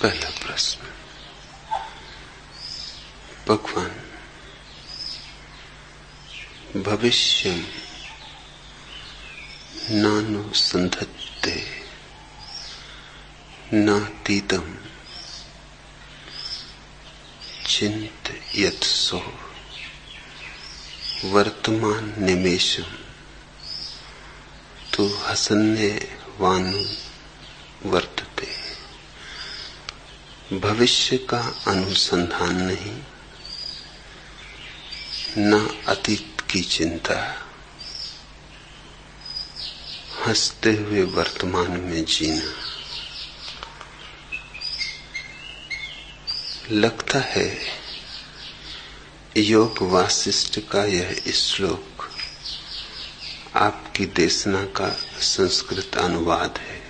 पहला प्रश्न। भगवान, भविष्यं नानुसन्धत्ते नातीतं चिन्तयत्सो वर्तमान निमेषं तु हसन्यवानुवर्तते। भविष्य का अनुसंधान नहीं, न अतीत की चिंता, हंसते हुए वर्तमान में जीना। लगता है योग वासिष्ठ का यह श्लोक आपकी देशना का संस्कृत अनुवाद है।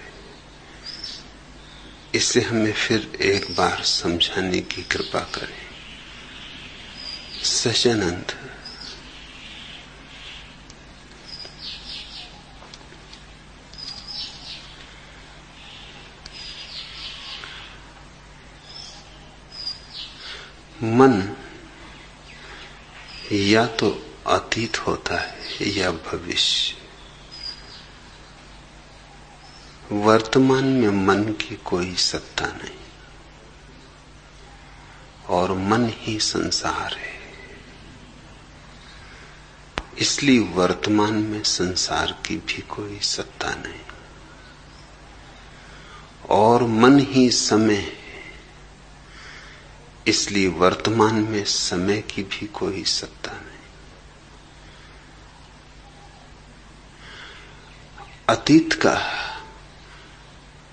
इसे हमें फिर एक बार समझाने की कृपा करें। सच्चिदानंद, मन या तो अतीत होता है या भविष्य। वर्तमान में मन की कोई सत्ता नहीं और मन ही संसार है। इसलिए वर्तमान में संसार की भी कोई सत्ता नहीं और मन ही समय है। इसलिए वर्तमान में समय की भी कोई सत्ता नहीं। अतीत का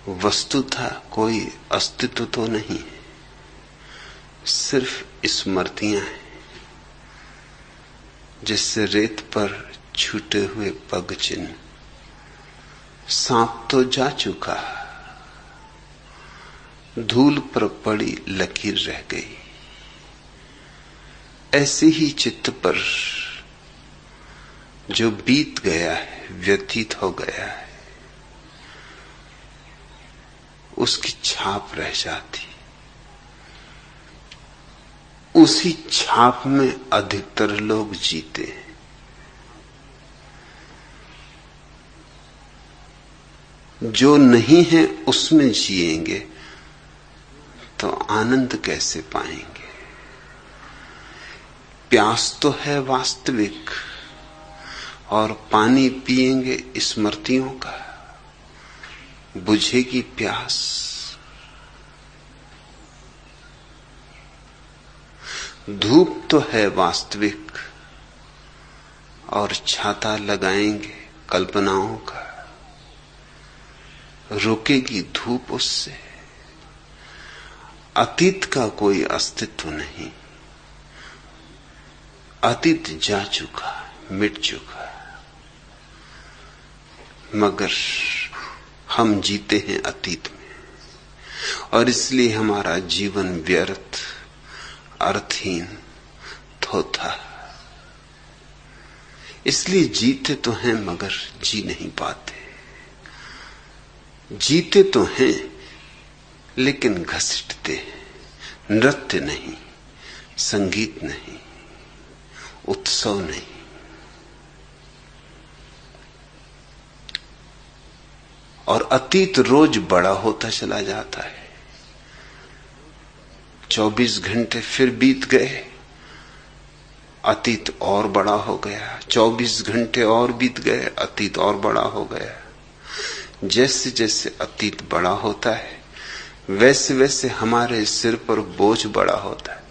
वस्तुतः कोई अस्तित्व तो नहीं है, सिर्फ स्मृतियां हैं, जिससे रेत पर छूटे हुए पग चिन्ह। सांप तो जा चुका, धूल पर पड़ी लकीर रह गई। ऐसे ही चित्त पर जो बीत गया है, व्यतीत हो गया है, उसकी छाप रह जाती। उसी छाप में अधिकतर लोग जीते हैं। जो नहीं है उसमें जिएंगे तो आनंद कैसे पाएंगे? प्यास तो है वास्तविक और पानी पिएंगे स्मृतियों का, बुझेगी प्यास। धूप तो है वास्तविक और छाता लगाएंगे कल्पनाओं का, रुकेगी धूप उससे। अतीत का कोई अस्तित्व नहीं, अतीत जा चुका, मिट चुका, मगर हम जीते हैं अतीत में और इसलिए हमारा जीवन व्यर्थ, अर्थहीन, थोथा। इसलिए जीते तो हैं मगर जी नहीं पाते। जीते तो हैं लेकिन घसीटते हैं। नृत्य नहीं, संगीत नहीं, उत्सव नहीं। और अतीत रोज बड़ा होता चला जाता है। 24 घंटे फिर बीत गए, अतीत और बड़ा हो गया। 24 घंटे और बीत गए, अतीत और बड़ा हो गया। जैसे जैसे अतीत बड़ा होता है वैसे वैसे हमारे सिर पर बोझ बड़ा होता है।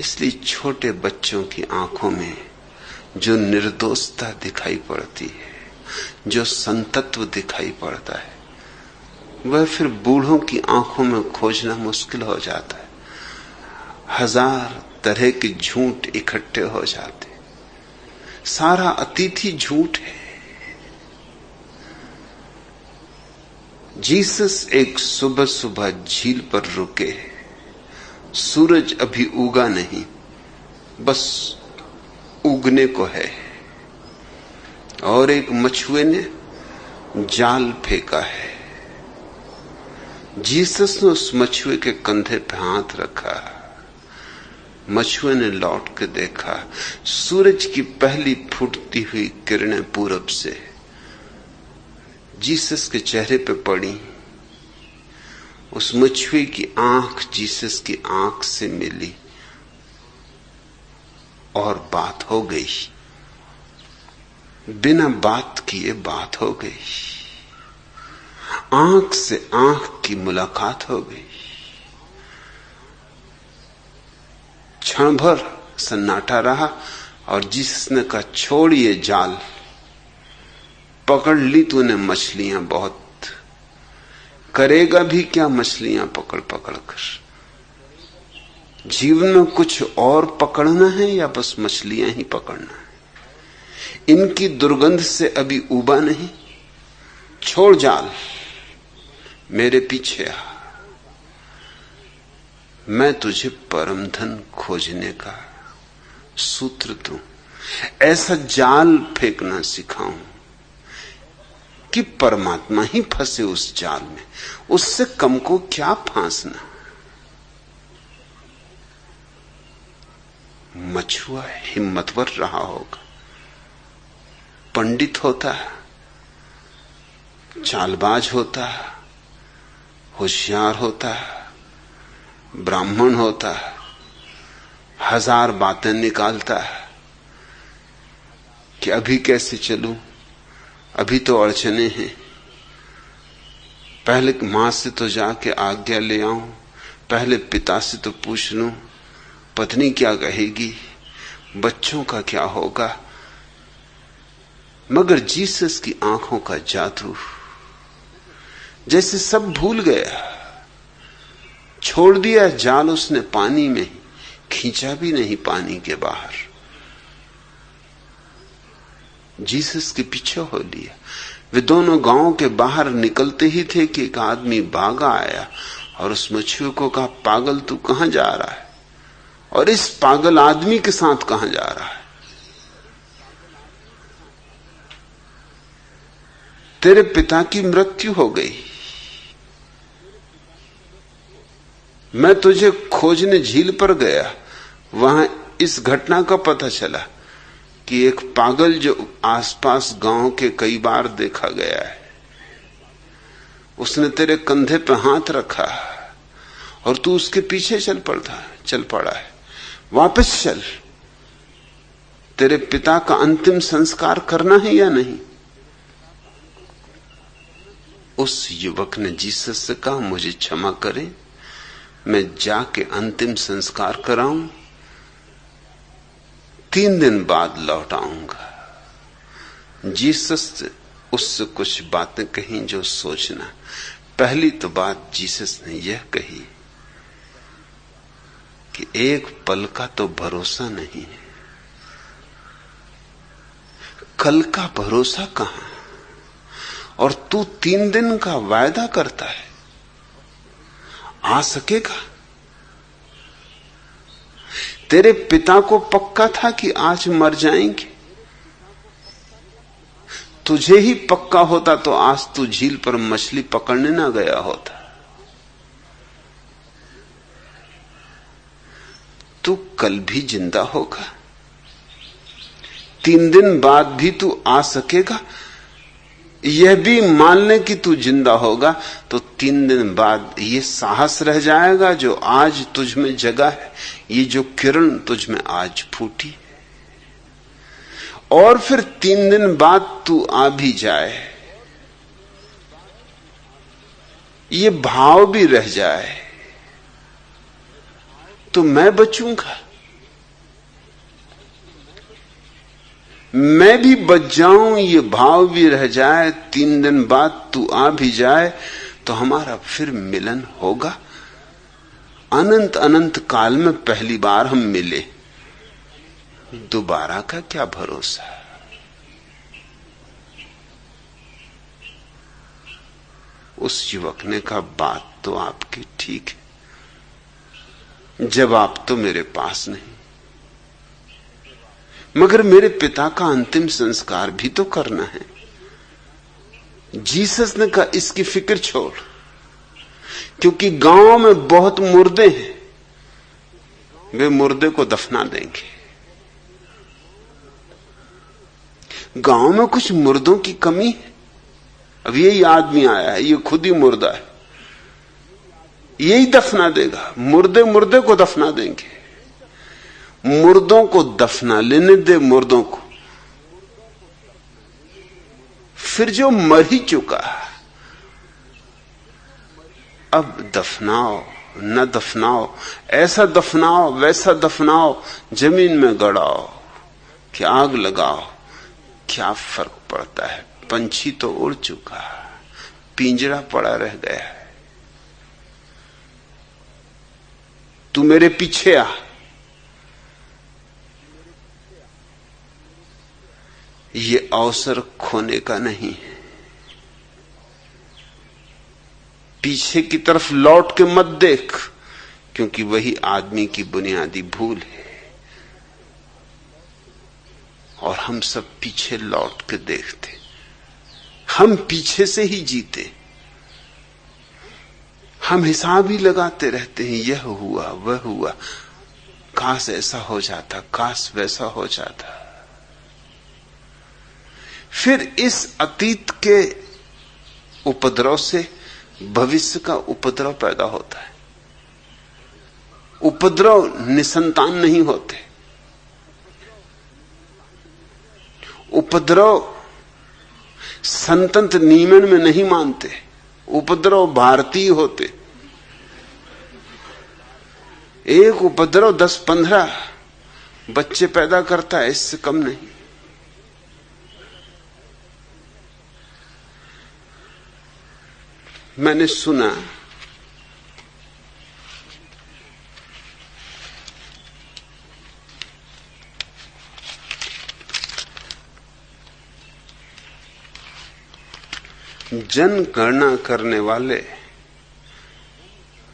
इसलिए छोटे बच्चों की आंखों में जो निर्दोषता दिखाई पड़ती है, जो संतत्व दिखाई पड़ता है, वह फिर बूढ़ों की आंखों में खोजना मुश्किल हो जाता है। 1000 तरह के झूठ इकट्ठे हो जाते। सारा अतीत ही झूठ है। जीसस एक सुबह सुबह झील पर रुके। सूरज अभी उगा नहीं, बस उगने को है। और एक मछुए ने जाल फेंका है। जीसस ने उस मछुए के कंधे पे हाथ रखा। मछुए ने लौट के देखा, सूरज की पहली फूटती हुई किरणें पूरब से जीसस के चेहरे पे पड़ी। उस मछुए की आंख जीसस की आंख से मिली और बात हो गई। बिना बात किए बात हो गई। आंख से आंख की मुलाकात हो गई। क्षण भर सन्नाटा रहा और जिसने कहा, छोड़ ये जाल, पकड़ ली तूने मछलियां बहुत, करेगा भी क्या मछलियां पकड़ पकड़ कर। जीवन में कुछ और पकड़ना है या बस मछलियां ही पकड़ना है? इनकी दुर्गंध से अभी उबा नहीं। छोड़ जाल, मेरे पीछे आ। मैं तुझे परम धन खोजने का सूत्र दूं, ऐसा जाल फेंकना सिखाऊं कि परमात्मा ही फंसे उस जाल में। उससे कम को क्या फांसना। मछुआ हिम्मतवर रहा होगा, पंडित होता है, चालबाज होता है, होशियार होता है, ब्राह्मण होता है, हजार बातें निकालता है कि अभी कैसे चलूं, अभी तो अड़चने हैं, पहले मां से तो जाके आज्ञा ले आऊं, पहले पिता से तो पूछ लूं, पत्नी क्या कहेगी, बच्चों का क्या होगा। मगर जीसस की आंखों का जादू, जैसे सब भूल गया। छोड़ दिया जाल उसने पानी में, खींचा भी नहीं पानी के बाहर, जीसस के पीछे हो लिया। वे दोनों गांव के बाहर निकलते ही थे कि एक आदमी भागा आया और उस मछुए को कहा, पागल तू कहां जा रहा है और इस पागल आदमी के साथ कहां जा रहा है? तेरे पिता की मृत्यु हो गई, मैं तुझे खोजने झील पर गया, वहां इस घटना का पता चला कि एक पागल जो आसपास गांव के कई बार देखा गया है, उसने तेरे कंधे पर हाथ रखा और तू उसके पीछे चल पड़ा है। वापस चल, तेरे पिता का अंतिम संस्कार करना है या नहीं? उस युवक ने जीसस से कहा, मुझे क्षमा करें, मैं जाके अंतिम संस्कार कराऊं, 3 दिन बाद लौट आऊंगा। जीसस उससे कुछ बातें कही जो सोचना। पहली तो बात जीसस ने यह कही कि एक पल का तो भरोसा नहीं है, कल का भरोसा कहां, और तू 3 दिन का वायदा करता है, आ सकेगा? तेरे पिता को पक्का था कि आज मर जाएंगे, तुझे ही पक्का होता तो आज तू झील पर मछली पकड़ने ना गया होता। तू कल भी जिंदा होगा, 3 दिन बाद भी तू आ सकेगा। यह भी मान ले कि तू जिंदा होगा तो 3 दिन बाद ये साहस रह जाएगा जो आज तुझ में जगा है, ये जो किरण तुझ में आज फूटी। और फिर 3 दिन बाद तू आ भी जाए, ये भाव भी रह जाए तो मैं बचूंगा, मैं भी बच जाऊं, ये भाव भी रह जाए, 3 दिन बाद तू आ भी जाए तो हमारा फिर मिलन होगा। अनंत अनंत काल में पहली बार हम मिले, दोबारा का क्या भरोसा। उस युवक ने कहा, बात तो आपकी ठीक है, जवाब तो मेरे पास नहीं, मगर मेरे पिता का अंतिम संस्कार भी तो करना है। जीसस ने कहा, इसकी फिक्र छोड़, क्योंकि गांव में बहुत मुर्दे हैं, वे मुर्दे को दफना देंगे। गांव में कुछ मुर्दों की कमी है। अब यही आदमी आया है, ये खुद ही मुर्दा है, यही दफना देगा। मुर्दे मुर्दे को दफना देंगे। मुर्दों को दफना लेने दे, मुर्दों को। फिर जो मर ही चुका, अब दफनाओ न दफनाओ, ऐसा दफनाओ वैसा दफनाओ, जमीन में गड़ाओ कि आग लगाओ, क्या फर्क पड़ता है? पंछी तो उड़ चुका, पिंजरा पड़ा रह गया है। तू मेरे पीछे आ। ये अवसर खोने का नहीं है। पीछे की तरफ लौट के मत देख, क्योंकि वही आदमी की बुनियादी भूल है। और हम सब पीछे लौट के देखते, हम पीछे से ही जीते। हम हिसाब ही लगाते रहते हैं, यह हुआ वह हुआ, काश ऐसा हो जाता, काश वैसा हो जाता। फिर इस अतीत के उपद्रव से भविष्य का उपद्रव पैदा होता है। उपद्रव निसंतान नहीं होते, उपद्रव संतंत्र नियमन में नहीं मानते, उपद्रव भारतीय होते। एक उपद्रव 10-15 बच्चे पैदा करता है, इससे कम नहीं। मैंने सुना जनगणना करने वाले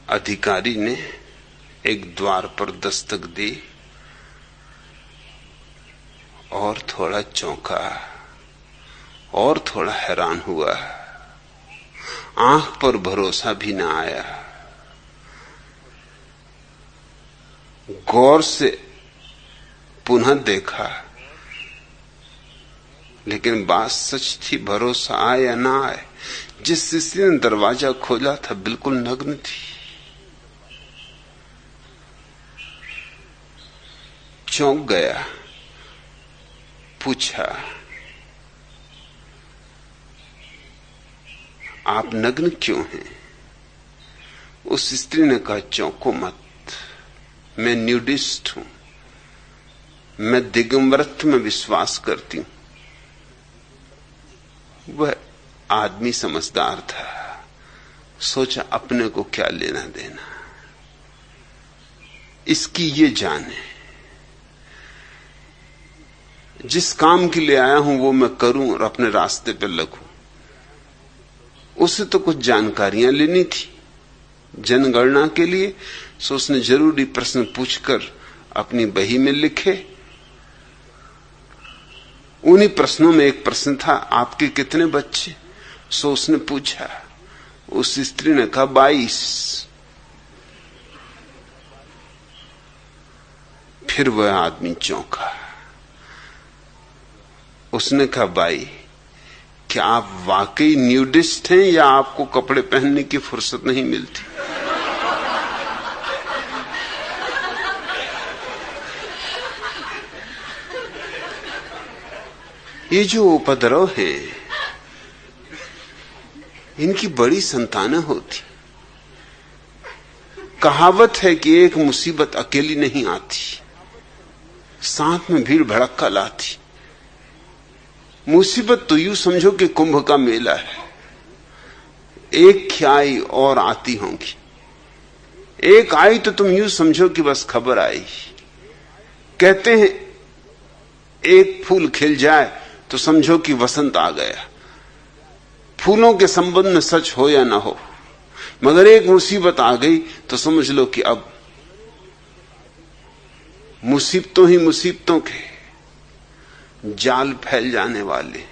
अधिकारी ने एक द्वार पर दस्तक दी और थोड़ा चौंका और थोड़ा हैरान हुआ। आंख पर भरोसा भी न आया। गौर से पुनः देखा, लेकिन बात सच थी। भरोसा आए या ना आए, जिस स्त्री ने दरवाजा खोला था बिल्कुल नग्न थी। चौंक गया, पूछा, आप नग्न क्यों हैं? उस स्त्री ने कहा, चौंको मत, मैं न्यूडिस्ट हूं, मैं दिगंबरत्व में विश्वास करती हूं। वह आदमी समझदार था, सोचा अपने को क्या लेना देना, इसकी ये जान है, जिस काम के लिए आया हूं वो मैं करूं और अपने रास्ते पर लगूं। उसे तो कुछ जानकारियां लेनी थी जनगणना के लिए, सो उसने जरूरी प्रश्न पूछकर अपनी बही में लिखे। उन्हीं प्रश्नों में एक प्रश्न था, आपके कितने बच्चे? सो उसने पूछा। उस स्त्री ने कहा, 22। फिर वह आदमी चौंका। उसने कहा, भाई क्या आप वाकई न्यूडिस्ट हैं या आपको कपड़े पहनने की फुर्सत नहीं मिलती? ये जो उपद्रव है, इनकी बड़ी संतानें होती। कहावत है कि एक मुसीबत अकेली नहीं आती, साथ में भीड़ भड़क्का लाती। मुसीबत तो यूं समझो कि कुंभ का मेला है, एक ख्याई और आती होंगी। एक आई तो तुम यूं समझो कि बस खबर आई। कहते हैं एक फूल खिल जाए तो समझो कि वसंत आ गया। फूलों के संबंध में सच हो या ना हो, मगर एक मुसीबत आ गई तो समझ लो कि अब मुसीबतों ही मुसीबतों के जाल फैल जाने वाले।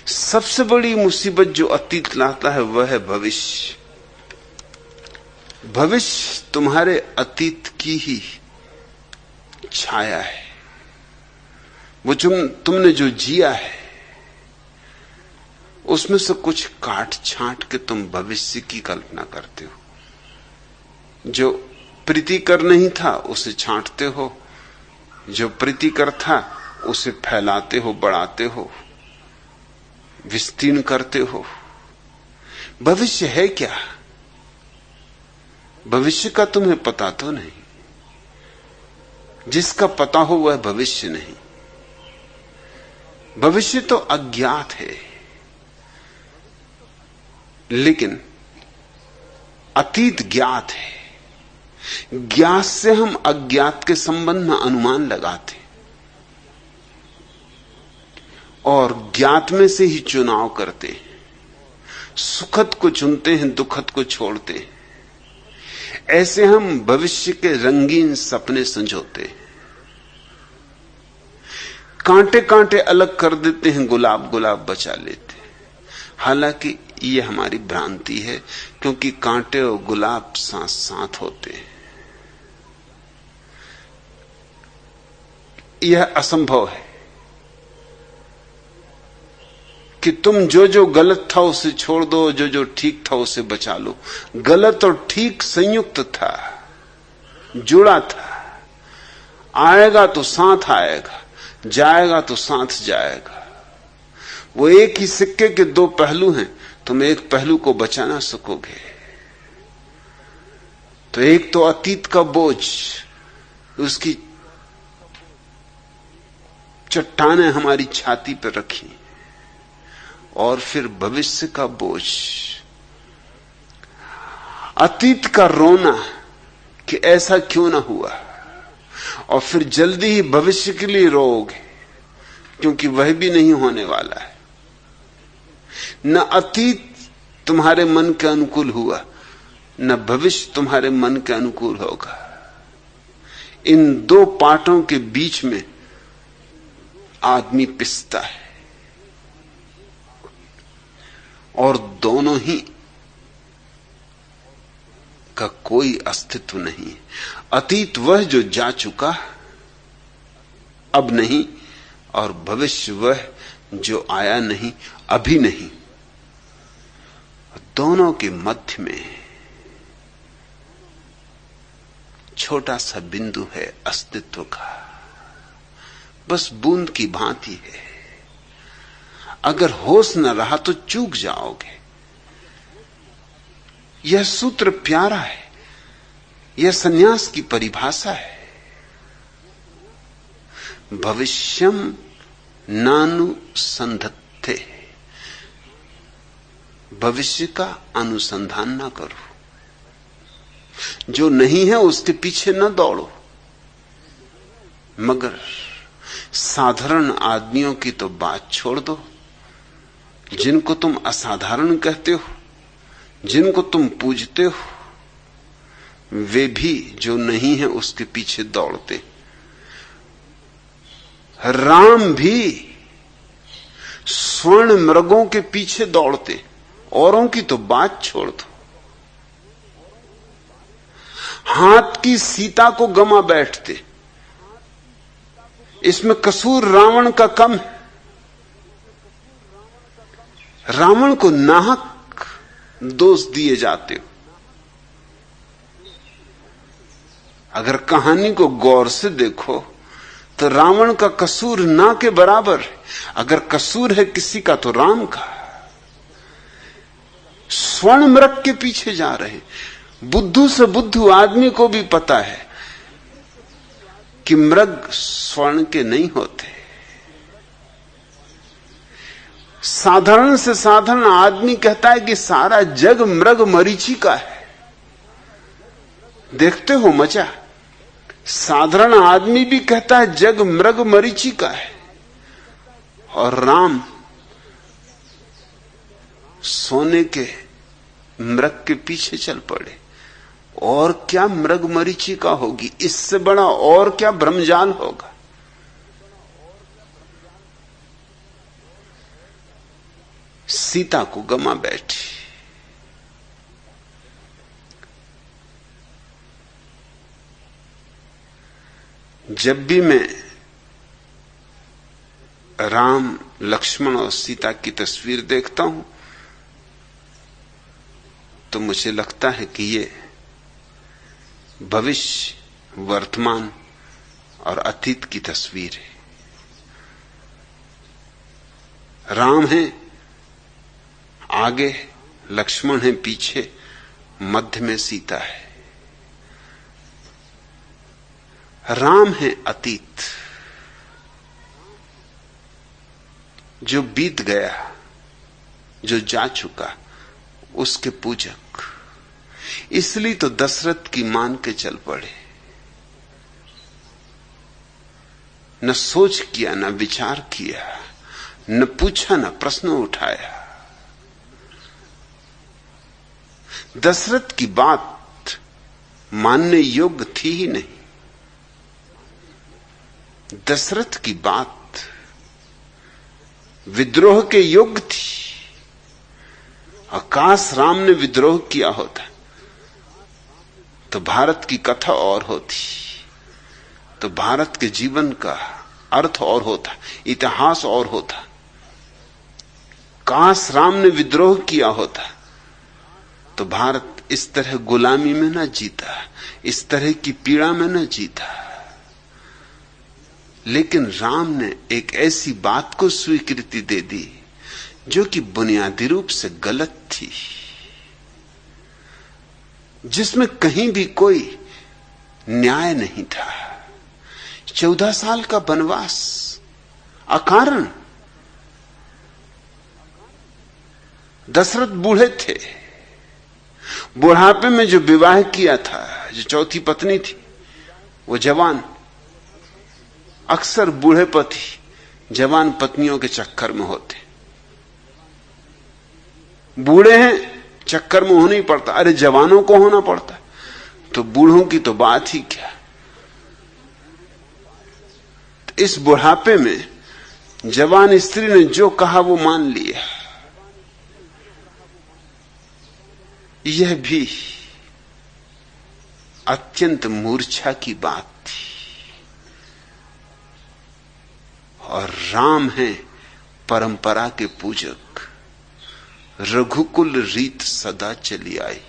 सबसे बड़ी मुसीबत जो अतीत लाता है वह है भविष्य। भविष्य तुम्हारे अतीत की ही छाया है। वो तुमने जो जिया है उसमें से कुछ काट छांट के तुम भविष्य की कल्पना करते हो। जो प्रीतिकर नहीं था उसे छांटते हो, जो प्रीतिकर था उसे फैलाते हो, बढ़ाते हो, विस्तीर्ण करते हो। भविष्य है क्या? भविष्य का तुम्हें पता तो नहीं। जिसका पता हो वह भविष्य नहीं। भविष्य तो अज्ञात है, लेकिन अतीत ज्ञात है। ज्ञात से हम अज्ञात के संबंध में अनुमान लगाते और ज्ञात में से ही चुनाव करते हैं। सुखद को चुनते हैं, दुखद को छोड़ते हैं। ऐसे हम भविष्य के रंगीन सपने संजोते हैं। कांटे कांटे अलग कर देते हैं, गुलाब गुलाब बचा लेते हैं। हालांकि यह हमारी भ्रांति है, क्योंकि कांटे और गुलाब साथ साथ होते हैं। यह असंभव है कि तुम जो जो गलत था उसे छोड़ दो, जो जो ठीक था उसे बचा लो। गलत और ठीक संयुक्त था, जुड़ा था। आएगा तो साथ आएगा, जाएगा तो साथ जाएगा। वो एक ही सिक्के के दो पहलू हैं, तुम एक पहलू को बचा ना सकोगे। तो एक तो अतीत का बोझ, उसकी चट्टानें हमारी छाती पर रखी, और फिर भविष्य का बोझ, अतीत का रोना कि ऐसा क्यों ना हुआ, और फिर जल्दी ही भविष्य के लिए रोओगे, क्योंकि वह भी नहीं होने वाला है। न अतीत तुम्हारे मन के अनुकूल हुआ, न भविष्य तुम्हारे मन के अनुकूल होगा। इन दो पाटों के बीच में आदमी पिसता है, और दोनों ही का कोई अस्तित्व नहीं। अतीत वह जो जा चुका अब नहीं, और भविष्य वह जो आया नहीं अभी नहीं। दोनों के मध्य में छोटा सा बिंदु है अस्तित्व का, बस बूंद की भांति है। अगर होश न रहा तो चूक जाओगे। यह सूत्र प्यारा है, यह सन्यास की परिभाषा है। भविष्यम नानुसंधत्ते, भविष्य का अनुसंधान ना करो। जो नहीं है उसके पीछे न दौड़ो। मगर साधारण आदमियों की तो बात छोड़ दो। जिनको तुम असाधारण कहते हो, जिनको तुम पूजते हो, वे भी जो नहीं है उसके पीछे दौड़ते। राम भी स्वर्ण मृगों के पीछे दौड़ते, औरों की तो बात छोड़ दो। हाथ की सीता को गमा बैठते। इसमें कसूर रावण का कम है। रावण को नाहक दोष दिए जाते हो। अगर कहानी को गौर से देखो तो रावण का कसूर ना के बराबर है। अगर कसूर है किसी का तो राम का। स्वर्ण मृग के पीछे जा रहे। बुद्धू से बुद्धू आदमी को भी पता है कि मृग स्वर्ण के नहीं होते। साधारण से साधारण आदमी कहता है कि सारा जग मृग मरीचि का है। देखते हो मजा। साधारण आदमी भी कहता है जग मृग मरीचि का है। और राम सोने के मृग के पीछे चल पड़े। और क्या मृग मरीचि का होगी, इससे बड़ा और क्या भ्रमजाल होगा। सीता को गमा बैठी। जब भी मैं राम, लक्ष्मण और सीता की तस्वीर देखता हूं तो मुझे लगता है कि ये भविष्य, वर्तमान और अतीत की तस्वीर है। राम है आगे, लक्ष्मण है पीछे, मध्य में सीता है। राम है अतीत, जो बीत गया, जो जा चुका, उसके पूजक। इसलिए तो दशरथ की मान के चल पड़े, न सोच किया, न विचार किया, न पूछा, न प्रश्न उठाया। दशरथ की बात मानने योग्य थी ही नहीं। दशरथ की बात विद्रोह के योग्य थी। आकाश राम ने विद्रोह किया होता तो भारत की कथा और होती, तो भारत के जीवन का अर्थ और होता, इतिहास और होता। काश राम ने विद्रोह किया होता तो भारत इस तरह गुलामी में न जीता, इस तरह की पीड़ा में न जीता। लेकिन राम ने एक ऐसी बात को स्वीकृति दे दी जो कि बुनियादी रूप से गलत थी, जिसमें कहीं भी कोई न्याय नहीं था। 14 साल का वनवास अकारण। दशरथ बूढ़े थे, बुढ़ापे में जो विवाह किया था, जो चौथी पत्नी थी, वो जवान। अक्सर बूढ़े पति जवान पत्नियों के चक्कर में होते। बूढ़े हैं, चक्कर में होना ही पड़ता। अरे जवानों को होना पड़ता, तो बूढ़ों की तो बात ही क्या। तो इस बुढ़ापे में जवान स्त्री ने जो कहा वो मान लिया। यह भी अत्यंत मूर्छा की बात थी। और राम है परंपरा के पूजक। रघुकुल रीत सदा चली आई।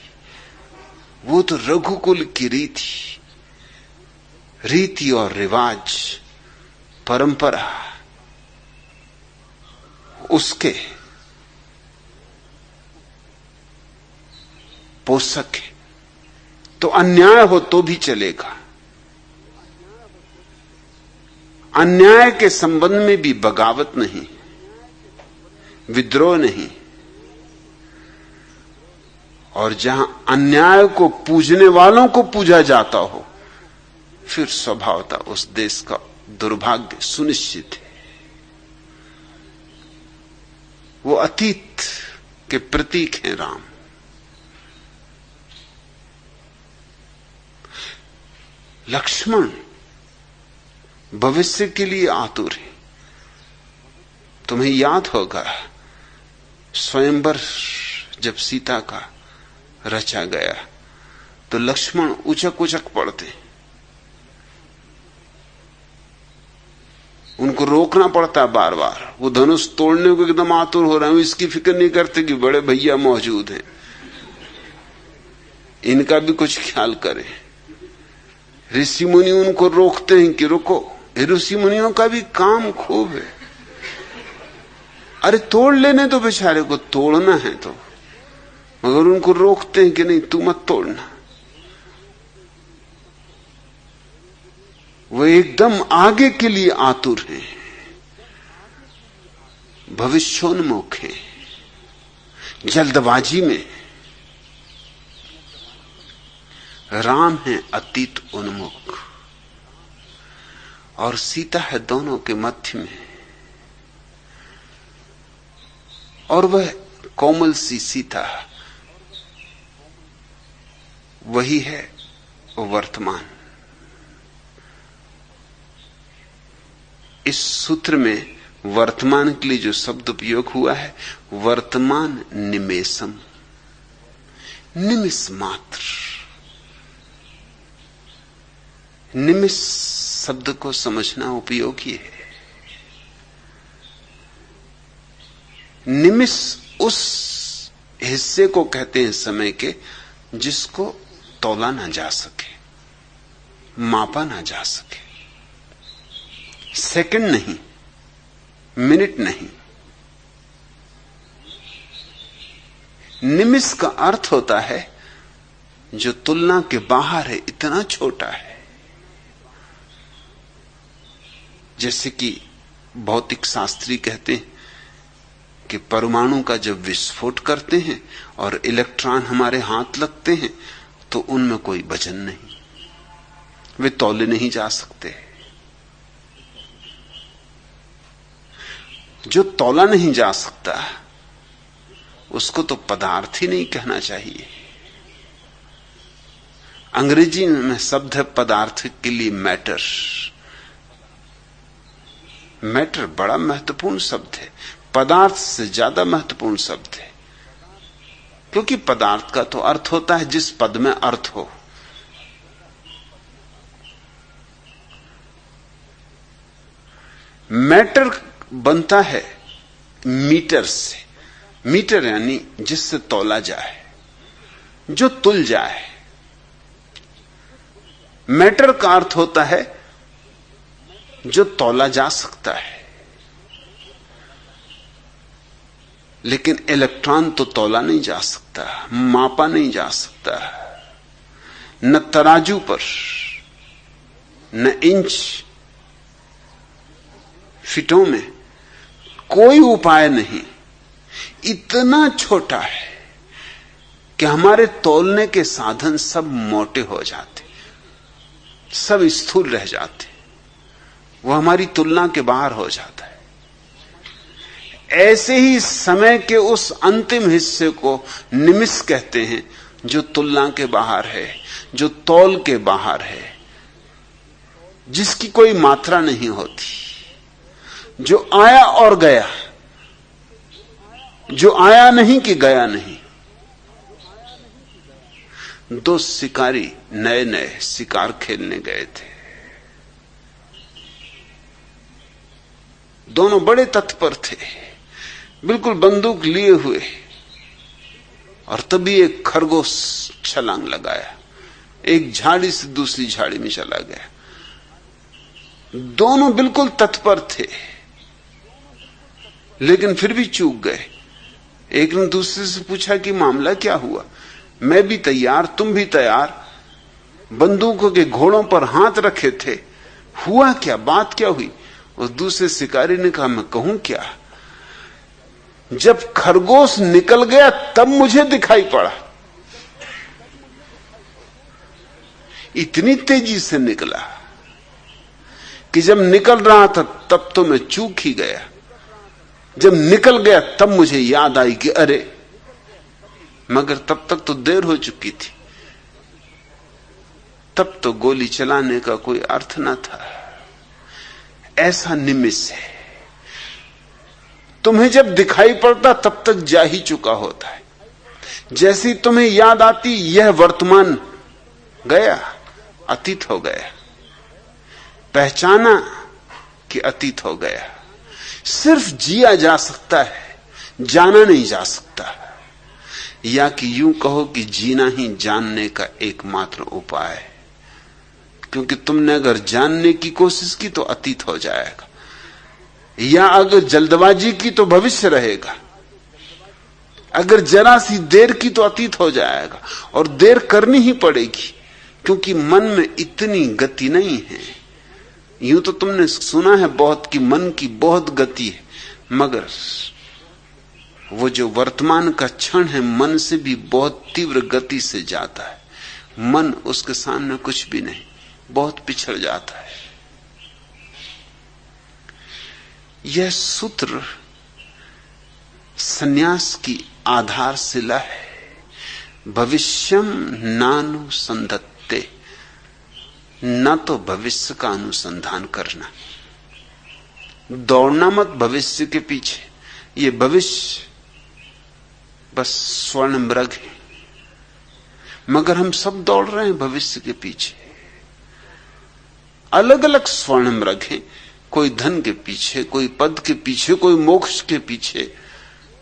वो तो रघुकुल की रीति और रिवाज, परंपरा, उसके पोषक है। तो अन्याय हो तो भी चलेगा। अन्याय के संबंध में भी बगावत नहीं, विद्रोह नहीं। और जहां अन्याय को पूजने वालों को पूजा जाता हो, फिर स्वभावतः उस देश का दुर्भाग्य सुनिश्चित है। वो अतीत के प्रतीक हैं राम। लक्ष्मण भविष्य के लिए आतुर है। तुम्हें याद होगा स्वयंवर जब सीता का रचा गया तो लक्ष्मण उचक उचक पड़ते, उनको रोकना पड़ता बार बार। वो धनुष तोड़ने को एकदम आतुर हो रहे हैं, इसकी फिक्र नहीं करते कि बड़े भैया मौजूद हैं, इनका भी कुछ ख्याल करें। ऋषि मुनि उनको रोकते हैं कि रुको। ऋषि मुनियों का भी काम खूब है। अरे तोड़ लेने तो बेचारे को, तोड़ना है तो, मगर उनको रोकते हैं कि नहीं तू मत तोड़ना। वो एकदम आगे के लिए आतुर हैं, भविष्योन्मुख हैं, जल्दबाजी में। राम है अतीत उन्मुख और सीता है दोनों के मध्य में। और वह कोमल सी सीता वही है वर्तमान। इस सूत्र में वर्तमान के लिए जो शब्द उपयोग हुआ है, वर्तमान निमेषम, निमिष मात्र। निमिष शब्द को समझना उपयोगी है। निमिष उस हिस्से को कहते हैं समय के जिसको तौला ना जा सके, मापा ना जा सके। सेकंड नहीं, मिनट नहीं। निमिष का अर्थ होता है जो तुलना के बाहर है, इतना छोटा है। जैसे कि भौतिक शास्त्री कहते हैं कि परमाणु का जब विस्फोट करते हैं और इलेक्ट्रॉन हमारे हाथ लगते हैं तो उनमें कोई वजन नहीं, वे तौले नहीं जा सकते। जो तौला नहीं जा सकता उसको तो पदार्थ ही नहीं कहना चाहिए। अंग्रेजी में शब्द है पदार्थ के लिए मैटर। मैटर बड़ा महत्वपूर्ण शब्द है, पदार्थ से ज्यादा महत्वपूर्ण शब्द है, क्योंकि पदार्थ का तो अर्थ होता है जिस पद में अर्थ हो। मैटर बनता है मीटर से। मीटर यानी जिससे तौला जाए, जो तुल जाए। मैटर का अर्थ होता है जो तौला जा सकता है। लेकिन इलेक्ट्रॉन तो तौला नहीं जा सकता, मापा नहीं जा सकता। न तराजू पर, न इंच फीटों में कोई उपाय नहीं। इतना छोटा है कि हमारे तौलने के साधन सब मोटे हो जाते, सब स्थूल रह जाते, वो हमारी तुलना के बाहर हो जाता है। ऐसे ही समय के उस अंतिम हिस्से को निमिष कहते हैं जो तुलना के बाहर है, जो तौल के बाहर है, जिसकी कोई मात्रा नहीं होती, जो आया और गया, जो आया नहीं कि गया नहीं। दो शिकारी नए नए शिकार खेलने गए थे। दोनों बड़े तत्पर थे, बिल्कुल बंदूक लिए हुए, और तभी एक खरगोश छलांग लगाया, एक झाड़ी से दूसरी झाड़ी में चला गया। दोनों बिल्कुल तत्पर थे, लेकिन फिर भी चूक गए। एक ने दूसरे से पूछा कि मामला क्या हुआ? मैं भी तैयार, तुम भी तैयार, बंदूकों के घोड़ों पर हाथ रखे थे, हुआ क्या, बात क्या हुई? उस दूसरे शिकारी ने कहा, मैं कहूं क्या, जब खरगोश निकल गया तब मुझे दिखाई पड़ा। इतनी तेजी से निकला कि जब निकल रहा था तब तो मैं चूक ही गया, जब निकल गया तब मुझे याद आई कि अरे, मगर तब तक तो देर हो चुकी थी, तब तो गोली चलाने का कोई अर्थ न था। ऐसा निमिष है, तुम्हें जब दिखाई पड़ता तब तक जा ही चुका होता है। जैसी तुम्हें याद आती यह वर्तमान गया, अतीत हो गया, पहचाना कि अतीत हो गया। सिर्फ जिया जा सकता है, जाना नहीं जा सकता। या कि यूं कहो कि जीना ही जानने का एकमात्र उपाय है, क्योंकि तुमने अगर जानने की कोशिश की तो अतीत हो जाएगा, या अगर जल्दबाजी की तो भविष्य रहेगा, अगर जरा सी देर की तो अतीत हो जाएगा। और देर करनी ही पड़ेगी, क्योंकि मन में इतनी गति नहीं है। यूं तो तुमने सुना है बहुत कि मन की बहुत गति है, मगर वो जो वर्तमान का क्षण है मन से भी बहुत तीव्र गति से जाता है। मन उसके सामने कुछ भी नहीं, बहुत पिछड़ जाता है। यह सूत्र सन्यास की आधारशिला है। भविष्यम नानुसंधत्ते, न तो भविष्य का अनुसंधान करना, दौड़ना मत भविष्य के पीछे। ये भविष्य बस स्वर्ण मृग है, मगर हम सब दौड़ रहे हैं भविष्य के पीछे। अलग अलग स्वर्णमृग हैं, कोई धन के पीछे, कोई पद के पीछे, कोई मोक्ष के पीछे,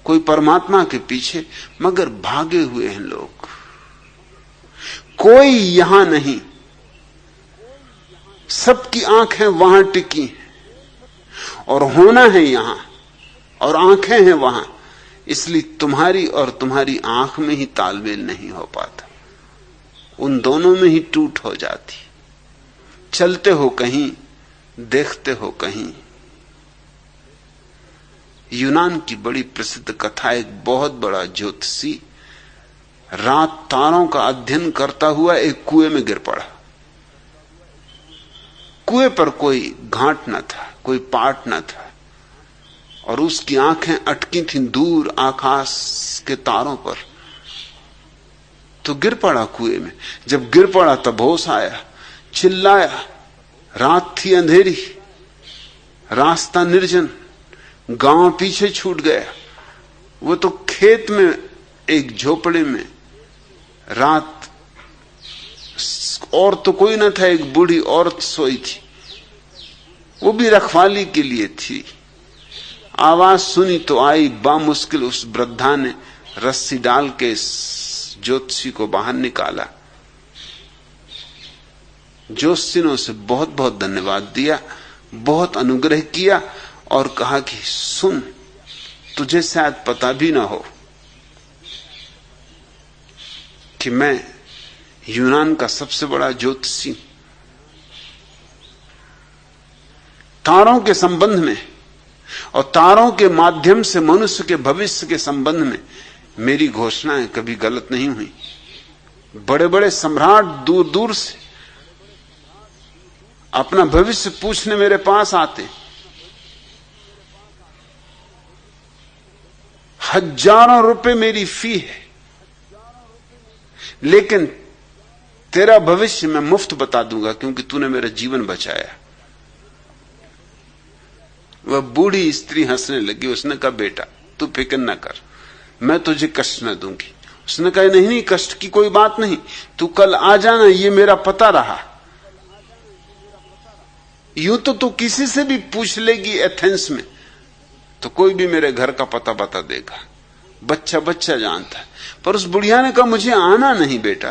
कोई परमात्मा के पीछे, मगर भागे हुए हैं लोग। कोई यहां नहीं, सबकी आंखें वहां टिकी हैं और होना है यहां और आंखें हैं वहां, इसलिए तुम्हारी और तुम्हारी आंख में ही तालमेल नहीं हो पाता, उन दोनों में ही टूट हो जाती। चलते हो कहीं, देखते हो कहीं। यूनान की बड़ी प्रसिद्ध कथा, एक बहुत बड़ा ज्योतिषी रात तारों का अध्ययन करता हुआ एक कुएं में गिर पड़ा। कुएं पर कोई घाट न था, कोई पाट न था, और उसकी आंखें अटकी थीं दूर आकाश के तारों पर। तो गिर पड़ा कुएं में। जब गिर पड़ा तब होश आया, चिल्लाया। रात थी अंधेरी, रास्ता निर्जन, गांव पीछे छूट गया। वो तो खेत में एक झोपड़े में रात, और तो कोई न था, एक बूढ़ी औरत सोई थी, वो भी रखवाली के लिए थी। आवाज सुनी तो आई, बामुश्किल उस वृद्धा ने रस्सी डाल के ज्योतिषी को बाहर निकाला। ज्योतिषी ने उसे बहुत बहुत धन्यवाद दिया, बहुत अनुग्रह किया और कहा कि सुन, तुझे शायद पता भी ना हो कि मैं यूनान का सबसे बड़ा ज्योतिषी। तारों के संबंध में और तारों के माध्यम से मनुष्य के भविष्य के संबंध में मेरी घोषणाएं कभी गलत नहीं हुई। बड़े बड़े सम्राट दूर दूर से अपना भविष्य पूछने मेरे पास आते, हजारों रुपए मेरी फी है, लेकिन तेरा भविष्य मैं मुफ्त बता दूंगा क्योंकि तूने मेरा जीवन बचाया। वह बूढ़ी स्त्री हंसने लगी। उसने कहा, बेटा तू फिक्र न कर, मैं तुझे कष्ट न दूंगी। उसने कहा, नहीं नहीं, कष्ट की कोई बात नहीं, तू कल आ जाना, ये मेरा पता रहा। यूं तो तू किसी से भी पूछ लेगी एथेंस में तो कोई भी मेरे घर का पता बता देगा, बच्चा बच्चा जानता है। पर उस बुढ़िया ने कहा, मुझे आना नहीं बेटा,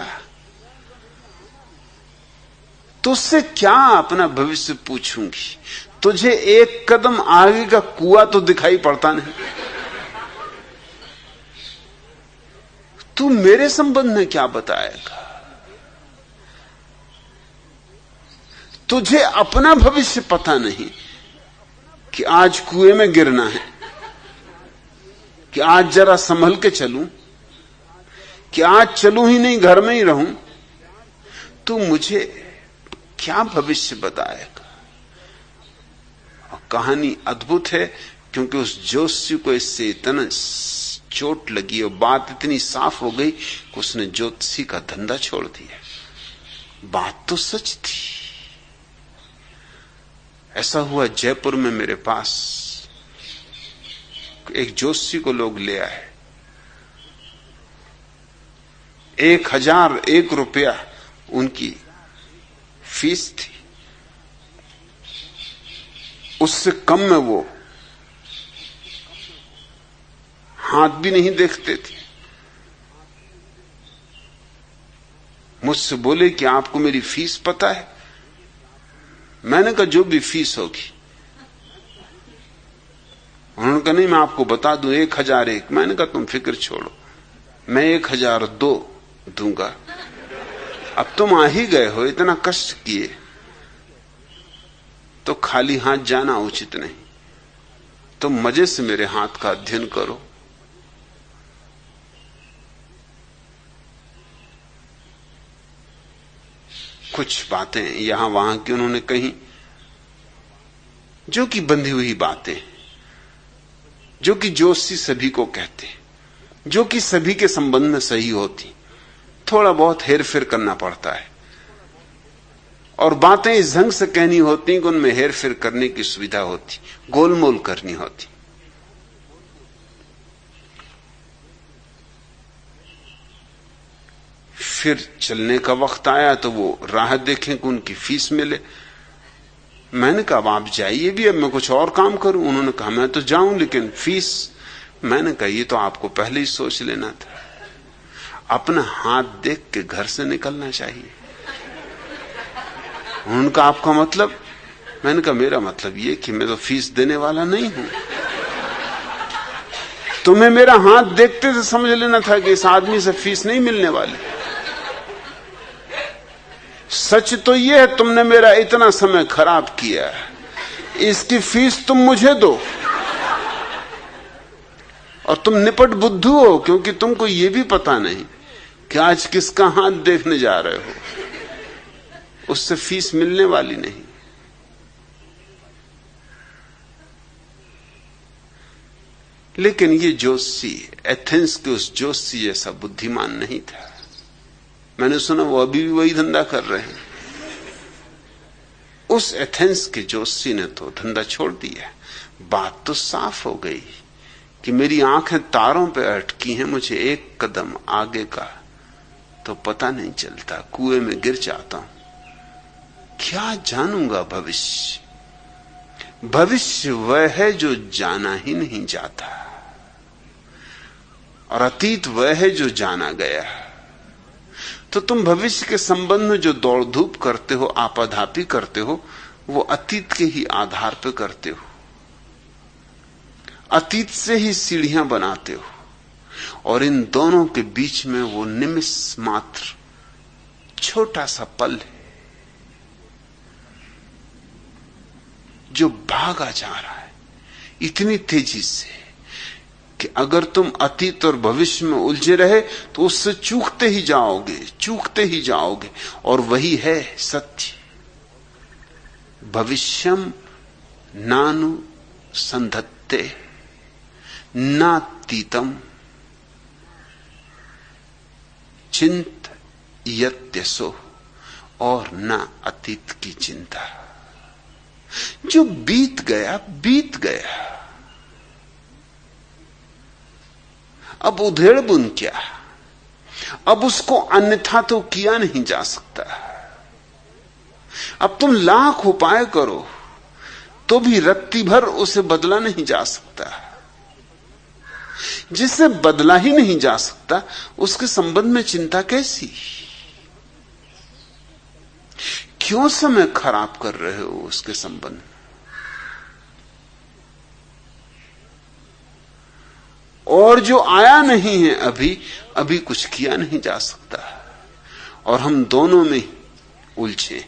तुझसे क्या अपना भविष्य पूछूंगी, तुझे एक कदम आगे का कुआं तो दिखाई पड़ता नहीं, तू मेरे संबंध में क्या बताएगा। तुझे अपना भविष्य पता नहीं कि आज कुएं में गिरना है, कि आज जरा संभल के चलूं, कि आज चलूं ही नहीं घर में ही रहूं। तू मुझे क्या भविष्य बताएगा। और कहानी अद्भुत है क्योंकि उस ज्योतिषी को इससे इतना चोट लगी और बात इतनी साफ हो गई कि उसने ज्योतिषी का धंधा छोड़ दिया। बात तो सच थी। ऐसा हुआ जयपुर में मेरे पास एक ज्योतिषी को लोग ले आए, 1001 रुपया उनकी फीस थी। उससे कम में वो हाथ भी नहीं देखते थे। मुझसे बोले कि आपको मेरी फीस पता है। मैंने कहा, जो भी फीस होगी। उन्होंने कहा, नहीं मैं आपको बता दूं, 1001। मैंने कहा, तुम फिक्र छोड़ो, मैं 1002 दूंगा। अब तुम आ ही गए हो, इतना कष्ट किए तो खाली हाथ जाना उचित नहीं। तुम मजे से मेरे हाथ का अध्ययन करो। कुछ बातें यहां वहां की उन्होंने कही जो कि बंधी हुई बातें, जो कि जोशी सभी को कहते, जो कि सभी के संबंध में सही होती। थोड़ा बहुत हेर फेर करना पड़ता है और बातें इस ढंग से कहनी होती कि उनमें हेर फेर करने की सुविधा होती, गोलमोल करनी होती। फिर चलने का वक्त आया तो वो राह देखें कि उनकी फीस मिले। मैंने कहा अब आप जाइए भी, अब मैं कुछ और काम करूं। उन्होंने कहा मैं तो जाऊं लेकिन फीस। मैंने कहा ये तो आपको पहले ही सोच लेना था, अपना हाथ देख के घर से निकलना चाहिए। उनका आपका मतलब? मैंने कहा मेरा मतलब ये कि मैं तो फीस देने वाला नहीं हूं। तुम्हें मेरा हाथ देखते से समझ लेना था कि इस आदमी से फीस नहीं मिलने वाली। सच तो ये है तुमने मेरा इतना समय खराब किया, इसकी फीस तुम मुझे दो। और तुम निपट बुद्धू हो, क्योंकि तुमको ये भी पता नहीं कि आज किसका हाथ देखने जा रहे हो, उससे फीस मिलने वाली नहीं। लेकिन ये जोशी एथेंस के उस जोशी जैसा बुद्धिमान नहीं था। मैंने सुना वो अभी भी वही धंधा कर रहे हैं। उस एथेंस के जोशी ने तो धंधा छोड़ दिया। बात तो साफ हो गई कि मेरी आंखें तारों पे अटकी हैं, मुझे एक कदम आगे का तो पता नहीं चलता, कुएं में गिर जाता हूं। क्या जानूंगा भविष्य? भविष्य वह है जो जाना ही नहीं जाता, और अतीत वह है जो जाना गया। तो तुम भविष्य के संबंध में जो दौड़ धूप करते हो, आपाधापी करते हो, वो अतीत के ही आधार पर करते हो। अतीत से ही सीढ़ियां बनाते हो, और इन दोनों के बीच में वो निमिष मात्र छोटा सा पल है जो भागा जा रहा है इतनी तेजी से कि अगर तुम अतीत और भविष्य में उलझे रहे तो उससे चूकते ही जाओगे। और वही है सत्य। भविष्यम नानु संधत्ते नातीतम चिंत यत्यसो, और न अतीत की चिंता। जो बीत गया बीत गया, अब उधेड़ बुन क्या? अब उसको अन्यथा तो किया नहीं जा सकता। अब तुम लाख उपाय करो तो भी रत्ती भर उसे बदला नहीं जा सकता। जिसे बदला ही नहीं जा सकता उसके संबंध में चिंता कैसी? क्यों समय खराब कर रहे हो उसके संबंध में? और जो आया नहीं है अभी कुछ किया नहीं जा सकता, और हम दोनों में उलझे।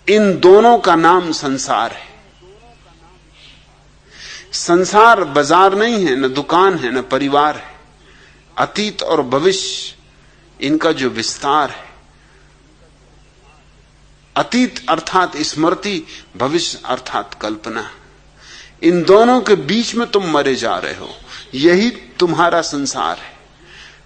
इन दोनों का नाम संसार है। संसार बाजार नहीं है, न दुकान है, न परिवार है। अतीत और भविष्य इनका जो विस्तार है, अतीत अर्थात स्मृति, भविष्य अर्थात कल्पना, इन दोनों के बीच में तुम मरे जा रहे हो। यही तुम्हारा संसार है।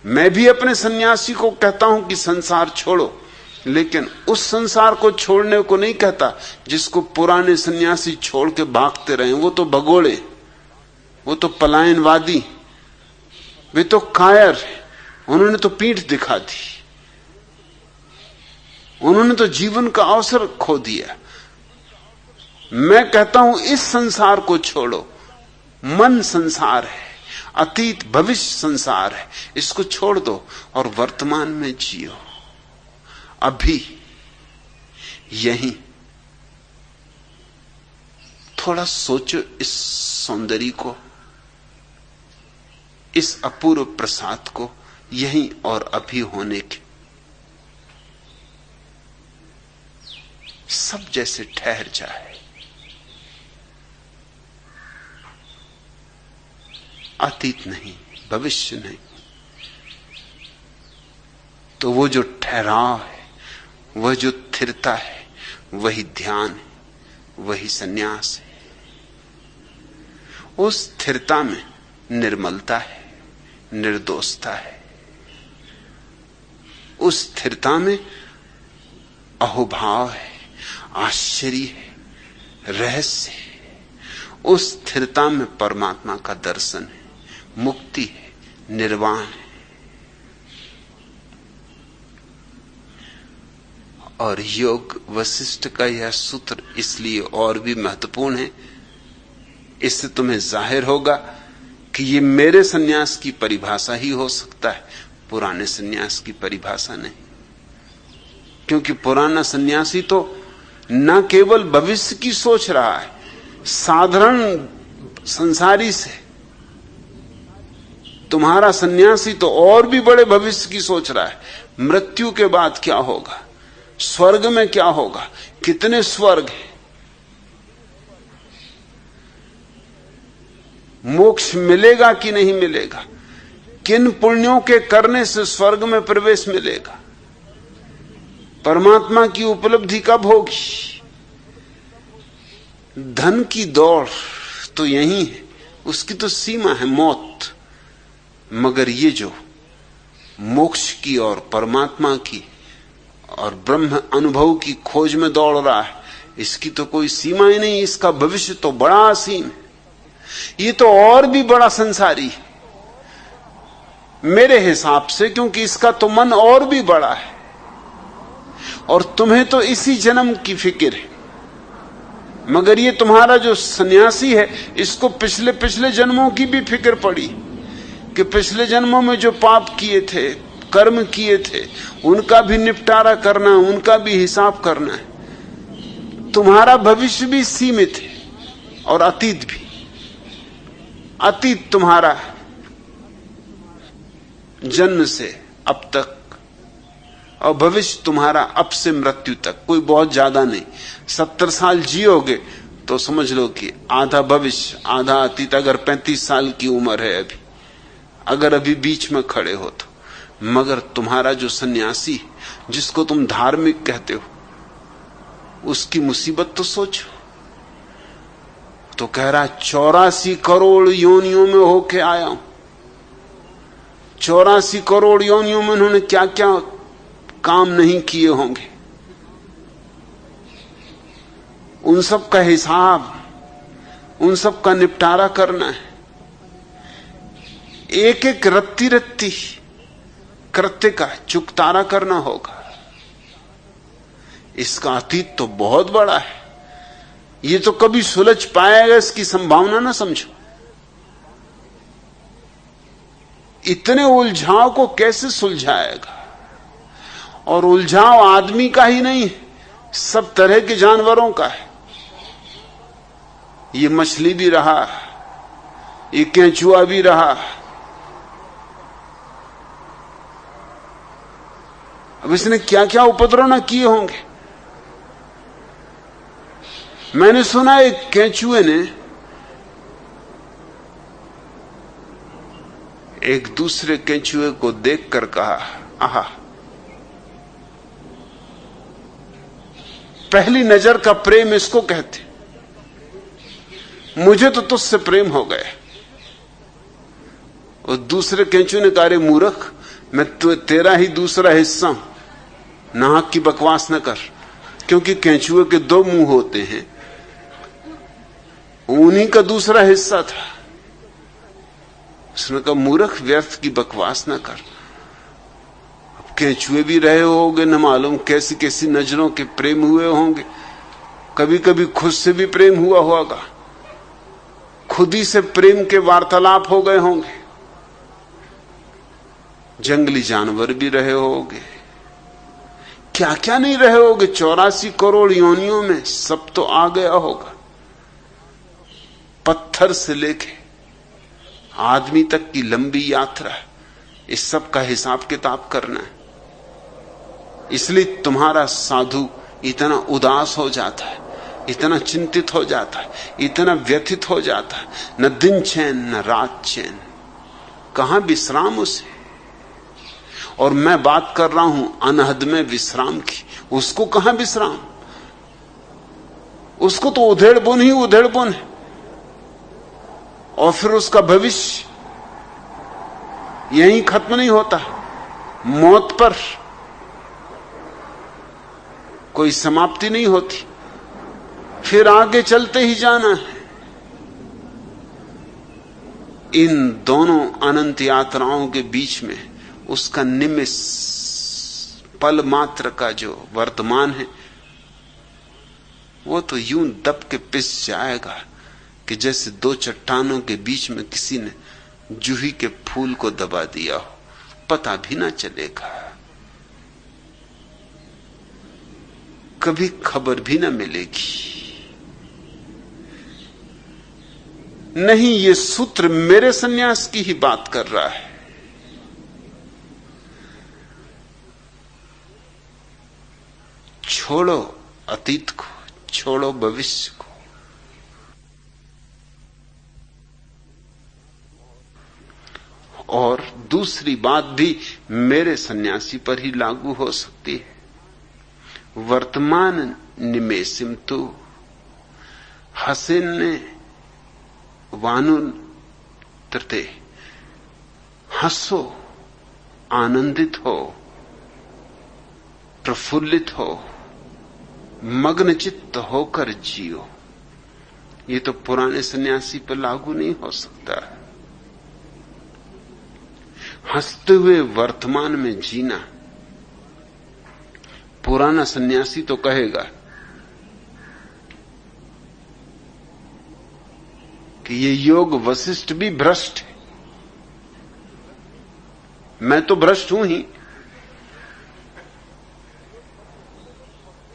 मैं भी अपने सन्यासी को कहता हूं कि संसार छोड़ो, लेकिन उस संसार को छोड़ने को नहीं कहता जिसको पुराने सन्यासी छोड़ के भागते रहे। वो तो भगोड़े, वो तो पलायनवादी, वे तो कायर, उन्होंने तो पीठ दिखा दी, उन्होंने तो जीवन का अवसर खो दिया। मैं कहता हूं इस संसार को छोड़ो। मन संसार है, अतीत भविष्य संसार है, इसको छोड़ दो और वर्तमान में जियो। अभी यहीं थोड़ा सोचो इस सौंदर्य को, इस अपूर्व प्रसाद को, यहीं और अभी होने के। सब जैसे ठहर जाए। अतीत नहीं, भविष्य नहीं, तो वो जो ठहराव है, वह जो स्थिरता है, वही ध्यान है, वही सन्यास है। उस स्थिरता में निर्मलता है, निर्दोषता है। उस स्थिरता में अहोभाव है, आश्चर्य है, रहस्य है। उस स्थिरता में परमात्मा का दर्शन है, मुक्ति है, निर्वाण है। और योग वशिष्ठ का यह सूत्र इसलिए और भी महत्वपूर्ण है, इससे तुम्हें जाहिर होगा कि ये मेरे सन्यास की परिभाषा ही हो सकता है, पुराने सन्यास की परिभाषा नहीं। क्योंकि पुराना सन्यासी तो न केवल भविष्य की सोच रहा है, साधारण संसारी से। तुम्हारा सन्यासी तो और भी बड़े भविष्य की सोच रहा है। मृत्यु के बाद क्या होगा, स्वर्ग में क्या होगा, कितने स्वर्ग हैं, मोक्ष मिलेगा कि नहीं मिलेगा, किन पुण्यों के करने से स्वर्ग में प्रवेश मिलेगा, परमात्मा की उपलब्धि कब होगी। धन की दौड़ तो यही है, उसकी तो सीमा है मौत। मगर ये जो मोक्ष की और परमात्मा की और ब्रह्म अनुभव की खोज में दौड़ रहा है, इसकी तो कोई सीमा ही नहीं। इसका भविष्य तो बड़ा असीम है। ये तो और भी बड़ा संसारी है मेरे हिसाब से, क्योंकि इसका तो मन और भी बड़ा है। और तुम्हें तो इसी जन्म की फिक्र है, मगर ये तुम्हारा जो सन्यासी है, इसको पिछले पिछले जन्मों की भी फिक्र पड़ी कि पिछले जन्मों में जो पाप किए थे, कर्म किए थे, उनका भी निपटारा करना, उनका भी हिसाब करना है। तुम्हारा भविष्य भी सीमित है और अतीत भी। अतीत तुम्हारा जन्म से अब तक और भविष्य तुम्हारा अब से मृत्यु तक, कोई बहुत ज्यादा नहीं। 70 साल जियोगे तो समझ लो कि आधा भविष्य आधा अतीत। अगर 35 साल की उम्र है अभी, अगर अभी बीच में खड़े हो तो। मगर तुम्हारा जो सन्यासी, जिसको तुम धार्मिक कहते हो, उसकी मुसीबत तो सोचो। तो कह रहा 84 करोड़ योनियों में होके आया हूं। 84 करोड़ योनियों में उन्होंने क्या क्या काम नहीं किए होंगे, उन सब का हिसाब, उन सब का निपटारा करना है। एक एक रत्ती रत्ती कृत्य का चुकतारा करना होगा। इसका अतीत तो बहुत बड़ा है, ये तो कभी सुलझ पाएगा इसकी संभावना ना समझो। इतने उलझाव को कैसे सुलझाएगा। और उलझाव आदमी का ही नहीं है, सब तरह के जानवरों का है। ये मछली भी रहा, ये केंचुआ भी रहा। अब इसने क्या क्या उपद्रव न किए होंगे। मैंने सुना एक केंचुए ने एक दूसरे केंचुए को देखकर कहा, आहा, पहली नजर का प्रेम इसको कहते, मुझे तो तुझसे प्रेम हो गया। और दूसरे केंचुए ने कहा, अरे मूर्ख, मैं तो तेरा ही दूसरा हिस्सा हूं, नाहक की बकवास न कर। क्योंकि केंचुए के 2 मुंह होते हैं, उन्हीं का दूसरा हिस्सा था। उसने कहा, मूर्ख, व्यर्थ की बकवास न कर। अब केंचुए भी रहे होंगे, न मालूम कैसी कैसी नजरों के प्रेम हुए होंगे। कभी कभी खुद से भी प्रेम हुआ होगा, खुद ही से प्रेम के वार्तालाप हो गए होंगे। जंगली जानवर भी रहे होंगे, क्या क्या नहीं रहे होंगे। 84 करोड़ योनियों में सब तो आ गया होगा। पत्थर से लेके आदमी तक की लंबी यात्रा, इस सब का हिसाब किताब करना है। इसलिए तुम्हारा साधु इतना उदास हो जाता है, इतना चिंतित हो जाता है, इतना व्यथित हो जाता है। न दिन चैन न रात चैन, कहां विश्राम उसे। और मैं बात कर रहा हूं अनहद में विश्राम की, उसको कहां विश्राम। उसको तो उधेड़बुन ही उधेड़बुन है। और फिर उसका भविष्य यहीं खत्म नहीं होता, मौत पर कोई समाप्ति नहीं होती, फिर आगे चलते ही जाना है। इन दोनों अनंत यात्राओं के बीच में उसका निमिष पल मात्र का जो वर्तमान है वो तो यूं दब के पिस जाएगा कि जैसे दो चट्टानों के बीच में किसी ने जूही के फूल को दबा दिया हो, पता भी ना चलेगा, कभी खबर भी ना मिलेगी। नहीं, ये सूत्र मेरे सन्यास की ही बात कर रहा है। छोड़ो अतीत को, छोड़ो भविष्य को, और दूसरी बात भी मेरे सन्यासी पर ही लागू हो सकती है। वर्तमान निमेषिम तो हसीन ने वानुन तृते, हंसो, आनंदित हो, प्रफुल्लित हो, मग्न चित्त होकर जियो। ये तो पुराने सन्यासी पर लागू नहीं हो सकता। हंसते हुए वर्तमान में जीना, पुराना सन्यासी तो कहेगा कि ये योग वशिष्ठ भी भ्रष्ट है, मैं तो भ्रष्ट हूं ही।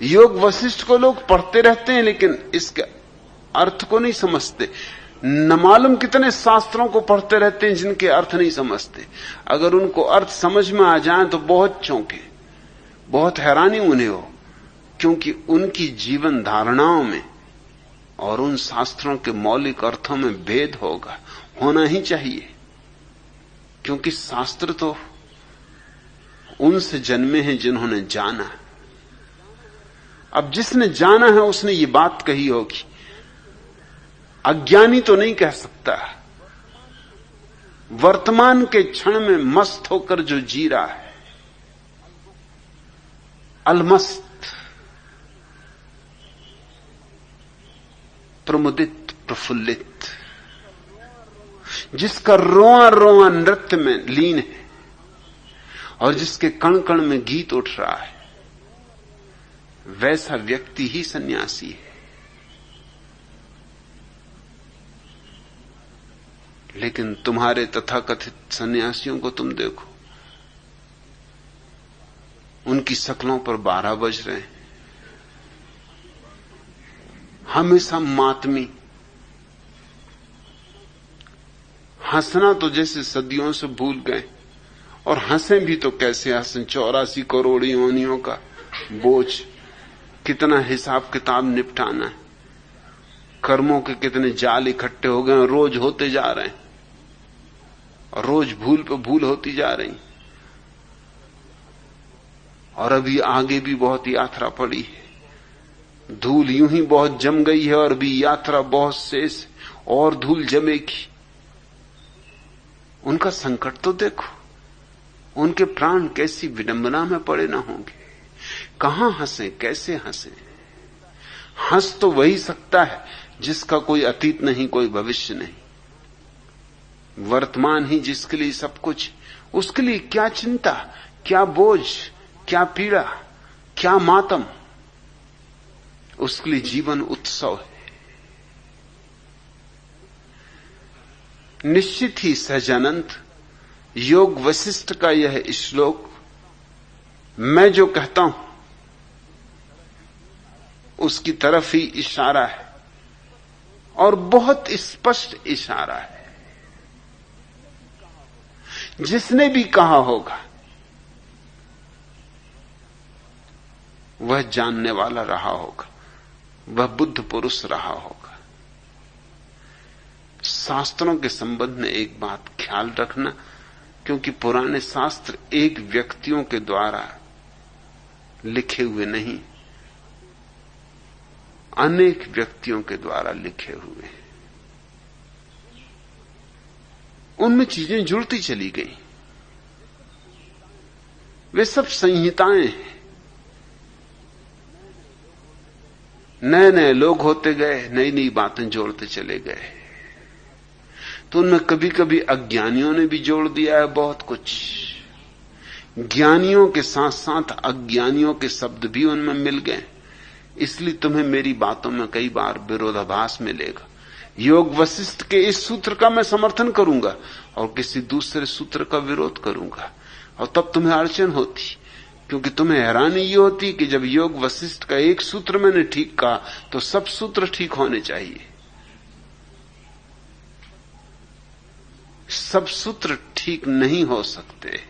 योग वशिष्ठ को लोग पढ़ते रहते हैं लेकिन इसके अर्थ को नहीं समझते। न मालूम कितने शास्त्रों को पढ़ते रहते हैं जिनके अर्थ नहीं समझते। अगर उनको अर्थ समझ में आ जाए तो बहुत चौंके, बहुत हैरानी उन्हें हो, क्योंकि उनकी जीवन धारणाओं में और उन शास्त्रों के मौलिक अर्थों में भेद होगा, होना ही चाहिए, क्योंकि शास्त्र तो उनसे जन्मे हैं जिन्होंने जाना। अब जिसने जाना है उसने ये बात कही होगी, अज्ञानी तो नहीं कह सकता। वर्तमान के क्षण में मस्त होकर जो जी रहा है, अलमस्त, प्रमुदित, प्रफुल्लित, जिसका रोआ रोआ नृत्य में लीन है और जिसके कण कण में गीत उठ रहा है, वैसा व्यक्ति ही सन्यासी है। लेकिन तुम्हारे तथाकथित सन्यासियों को तुम देखो, उनकी शक्लों पर 12 बज रहे हैं, हमेशा मातमी। हंसना तो जैसे सदियों से भूल गए, और हंसे भी तो कैसे हंसे, 84 करोड़ योनियों का बोझ, कितना हिसाब किताब निपटाना है, कर्मों के कितने जाल इकट्ठे हो गए, रोज होते जा रहे हैं, और रोज भूल पे भूल होती जा रही, और अभी आगे भी बहुत यात्रा पड़ी है। धूल यूं ही बहुत जम गई है और भी यात्रा बहुत शेष, और धूल जमेगी। उनका संकट तो देखो, उनके प्राण कैसी विडंबना में पड़े ना होंगे। कहां हंसे, कैसे हंसे? हंस तो वही सकता है जिसका कोई अतीत नहीं, कोई भविष्य नहीं, वर्तमान ही जिसके लिए सब कुछ। उसके लिए क्या चिंता, क्या बोझ, क्या पीड़ा, क्या मातम? उसके लिए जीवन उत्सव है। निश्चित ही सहजानंद, योग वशिष्ठ का यह श्लोक मैं जो कहता हूं उसकी तरफ ही इशारा है, और बहुत स्पष्ट इशारा है। जिसने भी कहा होगा वह जानने वाला रहा होगा, वह बुद्ध पुरुष रहा होगा। शास्त्रों के संबंध में एक बात ख्याल रखना, क्योंकि पुराने शास्त्र एक व्यक्तियों के द्वारा लिखे हुए नहीं, अनेक व्यक्तियों के द्वारा लिखे हुए। उनमें चीजें जुड़ती चली गई, वे सब संहिताएं हैं। नए नए लोग होते गए, नई नई बातें जोड़ते चले गए। तो उनमें कभी कभी अज्ञानियों ने भी जोड़ दिया है बहुत कुछ, ज्ञानियों के साथ साथ अज्ञानियों के शब्द भी उनमें मिल गए। इसलिए तुम्हें मेरी बातों में कई बार विरोधाभास मिलेगा। योग वशिष्ठ के इस सूत्र का मैं समर्थन करूंगा और किसी दूसरे सूत्र का विरोध करूंगा, और तब तुम्हें अड़चन होती, क्योंकि तुम्हें हैरानी ये होती कि जब योग वशिष्ठ का एक सूत्र मैंने ठीक कहा तो सब सूत्र ठीक होने चाहिए। सब सूत्र ठीक नहीं हो सकते,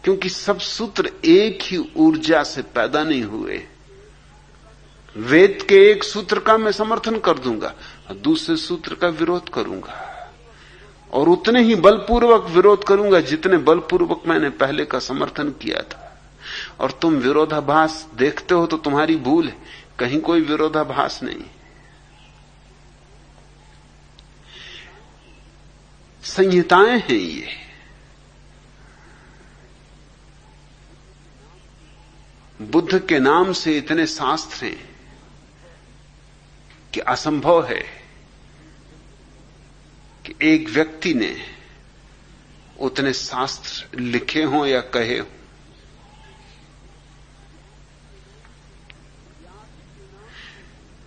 क्योंकि सब सूत्र एक ही ऊर्जा से पैदा नहीं हुए। वेद के एक सूत्र का मैं समर्थन कर दूंगा और दूसरे सूत्र का विरोध करूंगा, और उतने ही बलपूर्वक विरोध करूंगा जितने बलपूर्वक मैंने पहले का समर्थन किया था। और तुम विरोधाभास देखते हो तो तुम्हारी भूल है, कहीं कोई विरोधाभास नहीं। संहिताएं हैं ये। बुद्ध के नाम से इतने शास्त्र हैं कि असंभव है कि एक व्यक्ति ने उतने शास्त्र लिखे हों या कहे हों।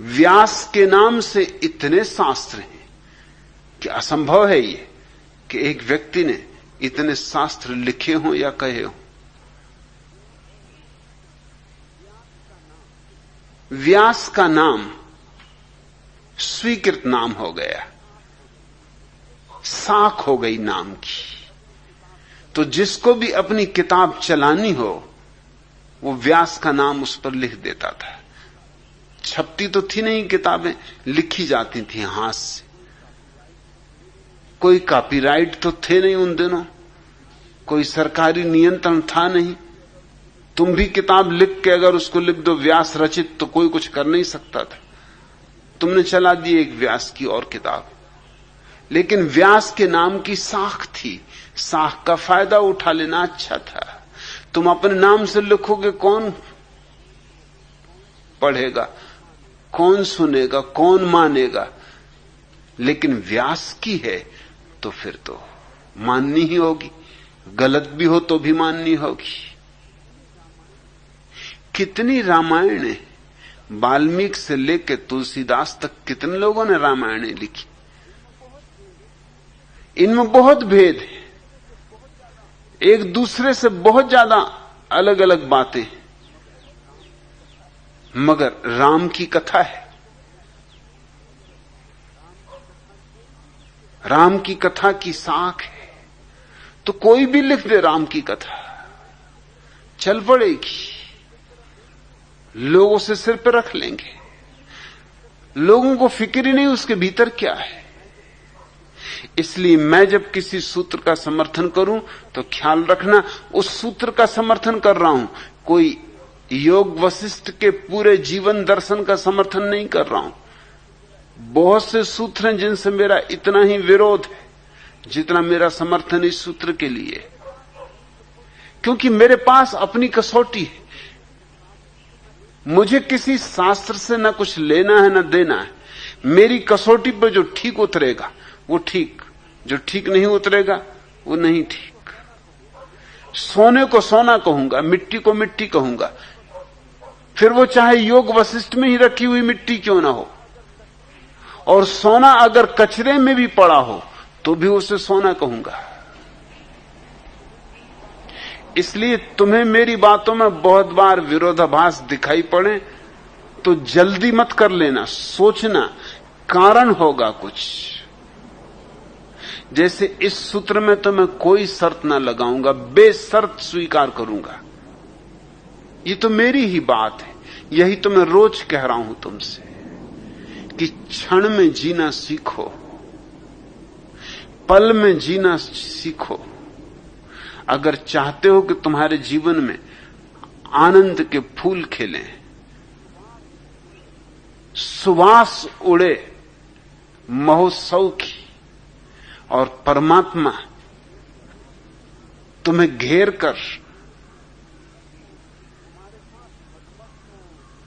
व्यास के नाम से इतने शास्त्र हैं कि असंभव है ये कि एक व्यक्ति ने इतने शास्त्र लिखे हों या कहे हों। व्यास का नाम स्वीकृत नाम हो गया, साख हो गई नाम की। तो जिसको भी अपनी किताब चलानी हो वो व्यास का नाम उस पर लिख देता था। छपती तो थी नहीं किताबें, लिखी जाती थी हाथ से। कोई कॉपीराइट तो थे नहीं उन दिनों, कोई सरकारी नियंत्रण था नहीं। तुम भी किताब लिख के अगर उसको लिख दो व्यास रचित, तो कोई कुछ कर नहीं सकता था। तुमने चला दी एक व्यास की और किताब, लेकिन व्यास के नाम की साख थी। साख का फायदा उठा लेना अच्छा था। तुम अपने नाम से लिखोगे, कौन पढ़ेगा, कौन सुनेगा, कौन मानेगा? लेकिन व्यास की है तो फिर तो माननी ही होगी, गलत भी हो तो भी माननी होगी। कितनी रामायण, वाल्मीकि से लेकर तुलसीदास तक कितने लोगों ने रामायणें लिखी। इनमें बहुत भेद है, एक दूसरे से बहुत ज्यादा अलग अलग बातें, मगर राम की कथा है। राम की कथा की साख है, तो कोई भी लिख दे राम की कथा, चल पड़ेगी। लोग उसे सिर पर रख लेंगे, लोगों को फिक्र ही नहीं उसके भीतर क्या है। इसलिए मैं जब किसी सूत्र का समर्थन करूं तो ख्याल रखना उस सूत्र का समर्थन कर रहा हूं, कोई योग वशिष्ठ के पूरे जीवन दर्शन का समर्थन नहीं कर रहा हूं। बहुत से सूत्र हैं जिनसे मेरा इतना ही विरोध है जितना मेरा समर्थन इस सूत्र के लिए, क्योंकि मेरे पास अपनी कसौटी है। मुझे किसी शास्त्र से न कुछ लेना है न देना है। मेरी कसौटी पर जो ठीक उतरेगा वो ठीक, जो ठीक नहीं उतरेगा वो नहीं ठीक। सोने को सोना कहूंगा, मिट्टी को मिट्टी कहूंगा, फिर वो चाहे योग वशिष्ठ में ही रखी हुई मिट्टी क्यों ना हो। और सोना अगर कचरे में भी पड़ा हो तो भी उसे सोना कहूंगा। इसलिए तुम्हें मेरी बातों में बहुत बार विरोधाभास दिखाई पड़े तो जल्दी मत कर लेना, सोचना कारण होगा कुछ। जैसे इस सूत्र में तो मैं कोई शर्त ना लगाऊंगा, बेशर्त स्वीकार करूंगा। ये तो मेरी ही बात है, यही तो मैं रोज कह रहा हूं तुमसे कि क्षण में जीना सीखो, पल में जीना सीखो। अगर चाहते हो कि तुम्हारे जीवन में आनंद के फूल खिलें, सुवास उड़े महोत्सव की, और परमात्मा तुम्हें घेर कर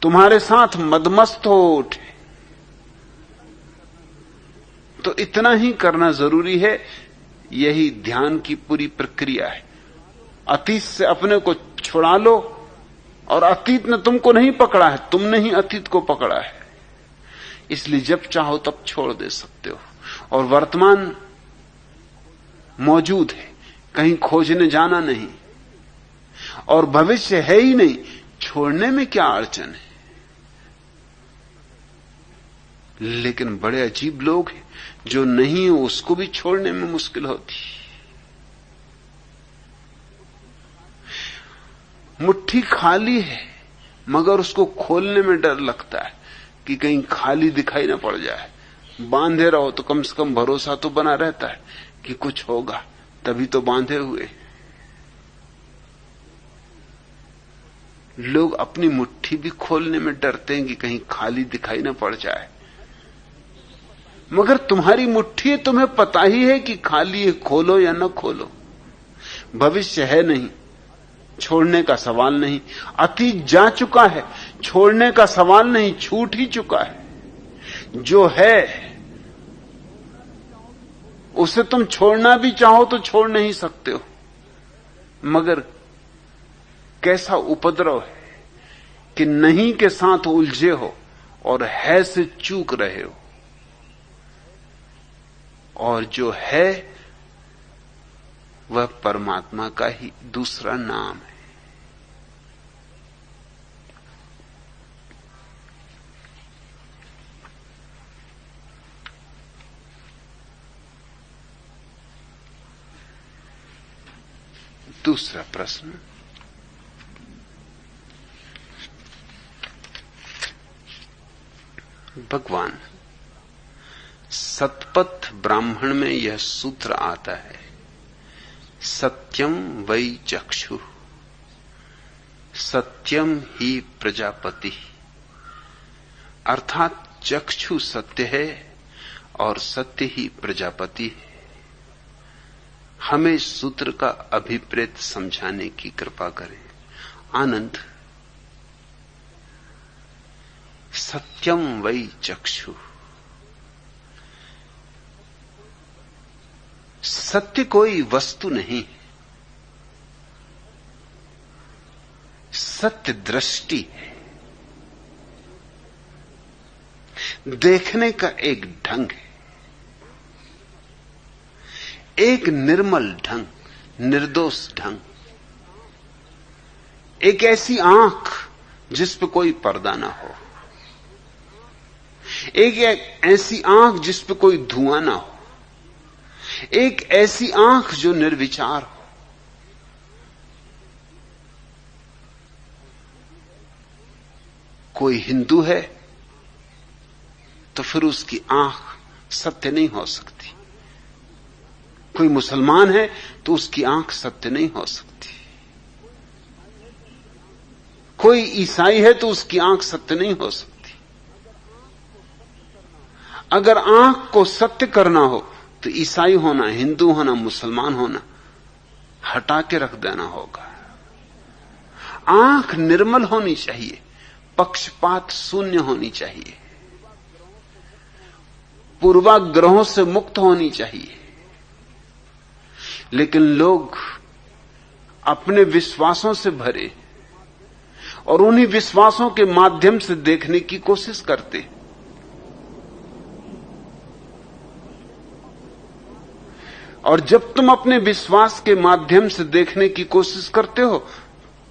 तुम्हारे साथ मदमस्त हो उठे, तो इतना ही करना जरूरी है। यही ध्यान की पूरी प्रक्रिया है। अतीत से अपने को छुड़ा लो, और अतीत ने तुमको नहीं पकड़ा है, तुमने ही अतीत को पकड़ा है। इसलिए जब चाहो तब छोड़ दे सकते हो, और वर्तमान मौजूद है, कहीं खोजने जाना नहीं, और भविष्य है ही नहीं, छोड़ने में क्या अड़चन है। लेकिन बड़े अजीब लोग हैं, जो नहीं है उसको भी छोड़ने में मुश्किल होती। मुट्ठी खाली है, मगर उसको खोलने में डर लगता है कि कहीं खाली दिखाई ना पड़ जाए। बांधे रहो तो कम से कम भरोसा तो बना रहता है कि कुछ होगा, तभी तो बांधे हुए। लोग अपनी मुट्ठी भी खोलने में डरते हैं कि कहीं खाली दिखाई ना पड़ जाए, मगर तुम्हारी मुट्ठी है, तुम्हें पता ही है कि खाली है, खोलो या न खोलो। भविष्य है नहीं, छोड़ने का सवाल नहीं। अतीत जा चुका है, छोड़ने का सवाल नहीं, छूट ही चुका है। जो है उसे तुम छोड़ना भी चाहो तो छोड़ नहीं सकते हो। मगर कैसा उपद्रव है कि नहीं के साथ उलझे हो और है से चूक रहे हो, और जो है वह परमात्मा का ही दूसरा नाम है। दूसरा प्रश्न, भगवान, सतपथ ब्राह्मण में यह सूत्र आता है, सत्यम वै चक्षु, सत्यम ही प्रजापति। अर्थात चक्षु सत्य है और सत्य ही प्रजापति है। हमें सूत्र का अभिप्रेत समझाने की कृपा करें। आनंद, सत्यम वै चक्षु, सत्य कोई वस्तु नहीं, सत्य दृष्टि है, देखने का एक ढंग है, एक निर्मल ढंग, निर्दोष ढंग, एक ऐसी आंख जिस पे कोई पर्दा ना हो, एक ऐसी आंख जिस पे कोई धुआं ना हो, एक ऐसी आंख जो निर्विचार हो। कोई हिंदू है तो फिर उसकी आंख सत्य नहीं हो सकती, कोई मुसलमान है तो उसकी आंख सत्य नहीं हो सकती, कोई ईसाई है तो उसकी आंख सत्य नहीं हो सकती। अगर आंख को सत्य करना हो तो ईसाई होना, हिंदू होना, मुसलमान होना हटा के रख देना होगा। आंख निर्मल होनी चाहिए, पक्षपात शून्य होनी चाहिए, पूर्वाग्रहों से मुक्त होनी चाहिए। लेकिन लोग अपने विश्वासों से भरे और उन्हीं विश्वासों के माध्यम से देखने की कोशिश करते। और जब तुम अपने विश्वास के माध्यम से देखने की कोशिश करते हो,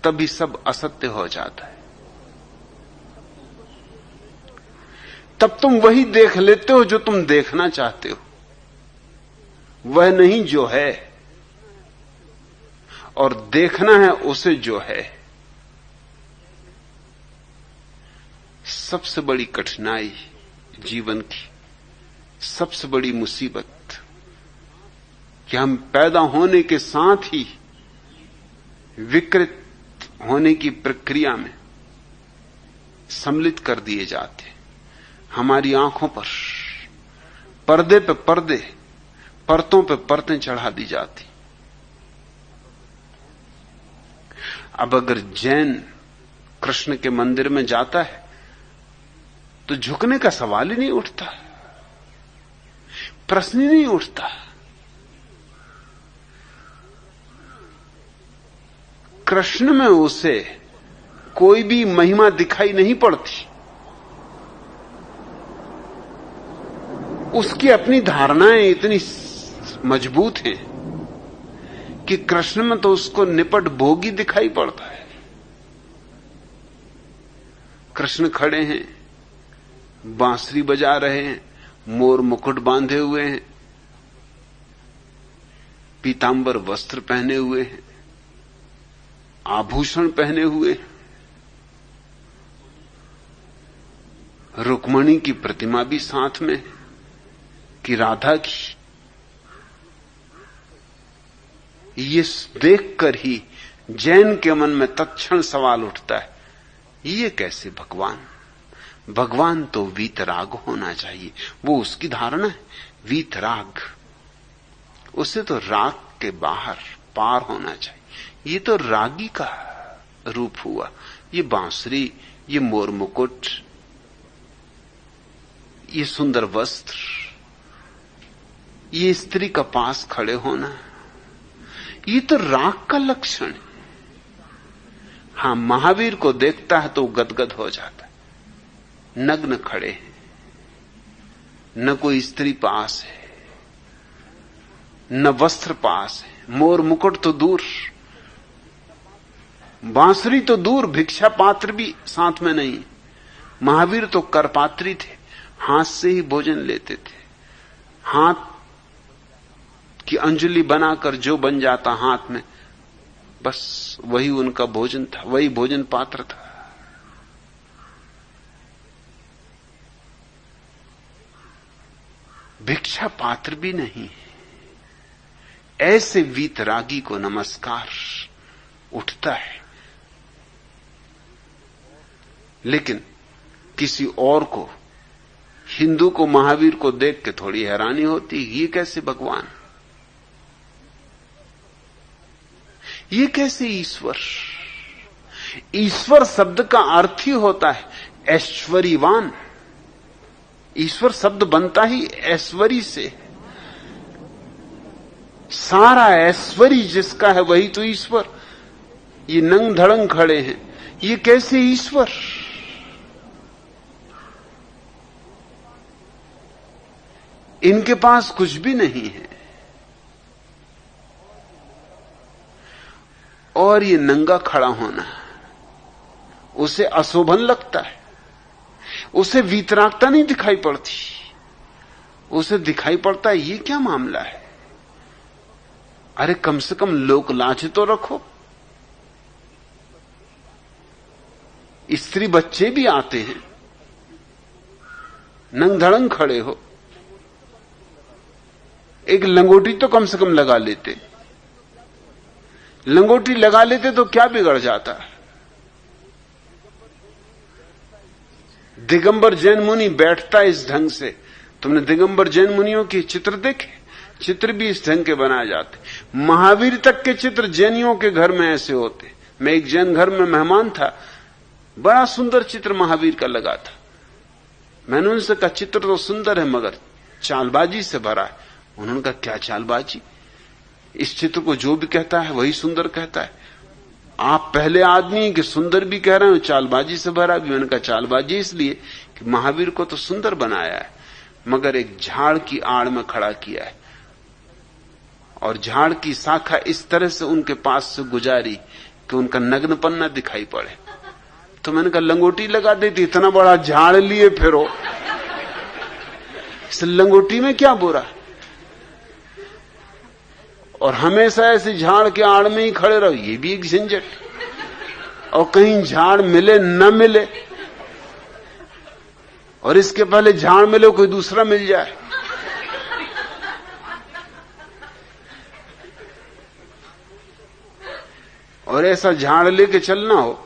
तभी सब असत्य हो जाता है। तब तुम वही देख लेते हो जो तुम देखना चाहते हो, वह नहीं जो है, और देखना है उसे जो है। सबसे बड़ी कठिनाई जीवन की, सबसे बड़ी मुसीबत, कि हम पैदा होने के साथ ही विकृत होने की प्रक्रिया में सम्मिलित कर दिए जाते। हमारी आंखों पर पर्दे पे पर्दे, परतों पे परतें चढ़ा दी जाती। अब अगर जैन कृष्ण के मंदिर में जाता है तो झुकने का सवाल ही नहीं उठता, प्रश्न ही नहीं उठता। कृष्ण में उसे कोई भी महिमा दिखाई नहीं पड़ती। उसकी अपनी धारणाएं इतनी मजबूत हैं कि कृष्ण में तो उसको निपट भोगी दिखाई पड़ता है। कृष्ण खड़े हैं, बांसुरी बजा रहे हैं, मोर मुकुट बांधे हुए हैं, पीतांबर वस्त्र पहने हुए हैं, आभूषण पहने हुए हैं, रुक्मणी की प्रतिमा भी साथ में कि राधा की। ये देखकर ही जैन के मन में तत्क्षण सवाल उठता है, ये कैसे भगवान? भगवान तो वीतराग होना चाहिए। वो उसकी धारणा है, वीतराग। उसे तो राग के बाहर पार होना चाहिए। ये तो रागी का रूप हुआ। ये बांसुरी, ये मोर मुकुट, ये सुंदर वस्त्र, ये स्त्री का पास खड़े होना, ये तो राग का लक्षण है। हां, महावीर को देखता है तो गदगद हो जाता है। नग्न खड़े हैं, न कोई स्त्री पास है, न वस्त्र पास है, मोर मुकुट तो दूर, बांसुरी तो दूर, भिक्षा पात्र भी साथ में नहीं। महावीर तो करपात्री थे, हाथ से ही भोजन लेते थे। हाथ की अंजलि बनाकर जो बन जाता हाथ में, बस वही उनका भोजन था, वही भोजन पात्र था। भिक्षा पात्र भी नहीं। ऐसे वीतरागी को नमस्कार उठता है। लेकिन किसी और को, हिंदू को महावीर को देख के थोड़ी हैरानी होती, ये कैसे भगवान, ये कैसे ईश्वर? ईश्वर शब्द का अर्थ ही होता है ऐश्वर्यवान। ईश्वर शब्द बनता ही ऐश्वर्य से। सारा ऐश्वर्य जिसका है वही तो ईश्वर। ये नंग धड़ंग खड़े हैं, ये कैसे ईश्वर? इनके पास कुछ भी नहीं है और ये नंगा खड़ा होना उसे अशोभन लगता है। उसे वीतरागता नहीं दिखाई पड़ती, उसे दिखाई पड़ता है ये क्या मामला है? अरे कम से कम लोक लाज तो रखो। स्त्री बच्चे भी आते हैं, नंग धड़ंग खड़े हो, एक लंगोटी तो कम से कम लगा लेते। लंगोटी लगा लेते तो क्या बिगड़ जाता? दिगंबर जैन मुनि बैठता इस ढंग से। तुमने दिगंबर जैन मुनियों के चित्र देखे? चित्र भी इस ढंग के बनाए जाते। महावीर तक के चित्र जैनियों के घर में ऐसे होते। मैं एक जैन घर में मेहमान था, बड़ा सुंदर चित्र महावीर का लगा था। मैंने उनसे कहा चित्र तो सुंदर है मगर चालबाजी से भरा है। उन्होंने कहा क्या चालबाजी? इस चित्र को जो भी कहता है वही सुंदर कहता है। आप पहले आदमी कि सुंदर भी कह रहे हो, चालबाजी से भरा भी। मैंने कहा चालबाजी इसलिए कि महावीर को तो सुंदर बनाया है मगर एक झाड़ की आड़ में खड़ा किया है और झाड़ की शाखा इस तरह से उनके पास से गुजारी कि उनका नग्नपन न दिखाई पड़े। तो मैंने कहा लंगोटी लगा देती, इतना बड़ा झाड़ लिए फिरो, इस लंगोटी में क्या बुरा? और हमेशा ऐसे झाड़ के आड़ में ही खड़े रहो, ये भी एक झंझट। और कहीं झाड़ मिले न मिले, और इसके पहले झाड़ मिले कोई दूसरा मिल जाए। और ऐसा झाड़ लेके चलना हो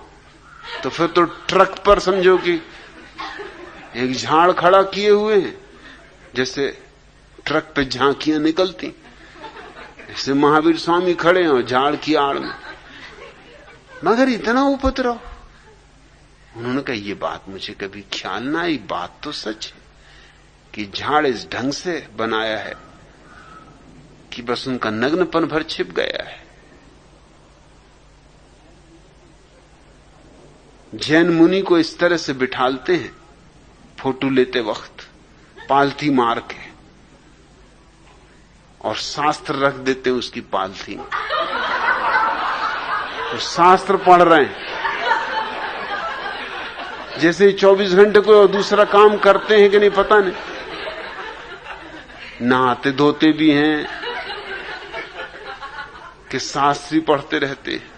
तो फिर तो ट्रक पर समझो कि एक झाड़ खड़ा किए हुए हैं, जैसे ट्रक पे झांकियां निकलती, ऐसे महावीर स्वामी खड़े हैं झाड़ की आड़ में। मगर इतना उपद्रव। उन्होंने कहा ये बात मुझे कभी ख्याल ना आई। बात तो सच है कि झाड़ इस ढंग से बनाया है कि बस उनका नग्नपन भर छिप गया है। जैन मुनि को इस तरह से बिठालते हैं फोटो लेते वक्त पालथी मार के, और शास्त्र रख देते हैं उसकी पालथी में। तो शास्त्र पढ़ रहे हैं, जैसे 24 घंटे कोई और दूसरा काम करते हैं कि नहीं पता नहीं। नहाते धोते भी हैं कि शास्त्री पढ़ते रहते हैं।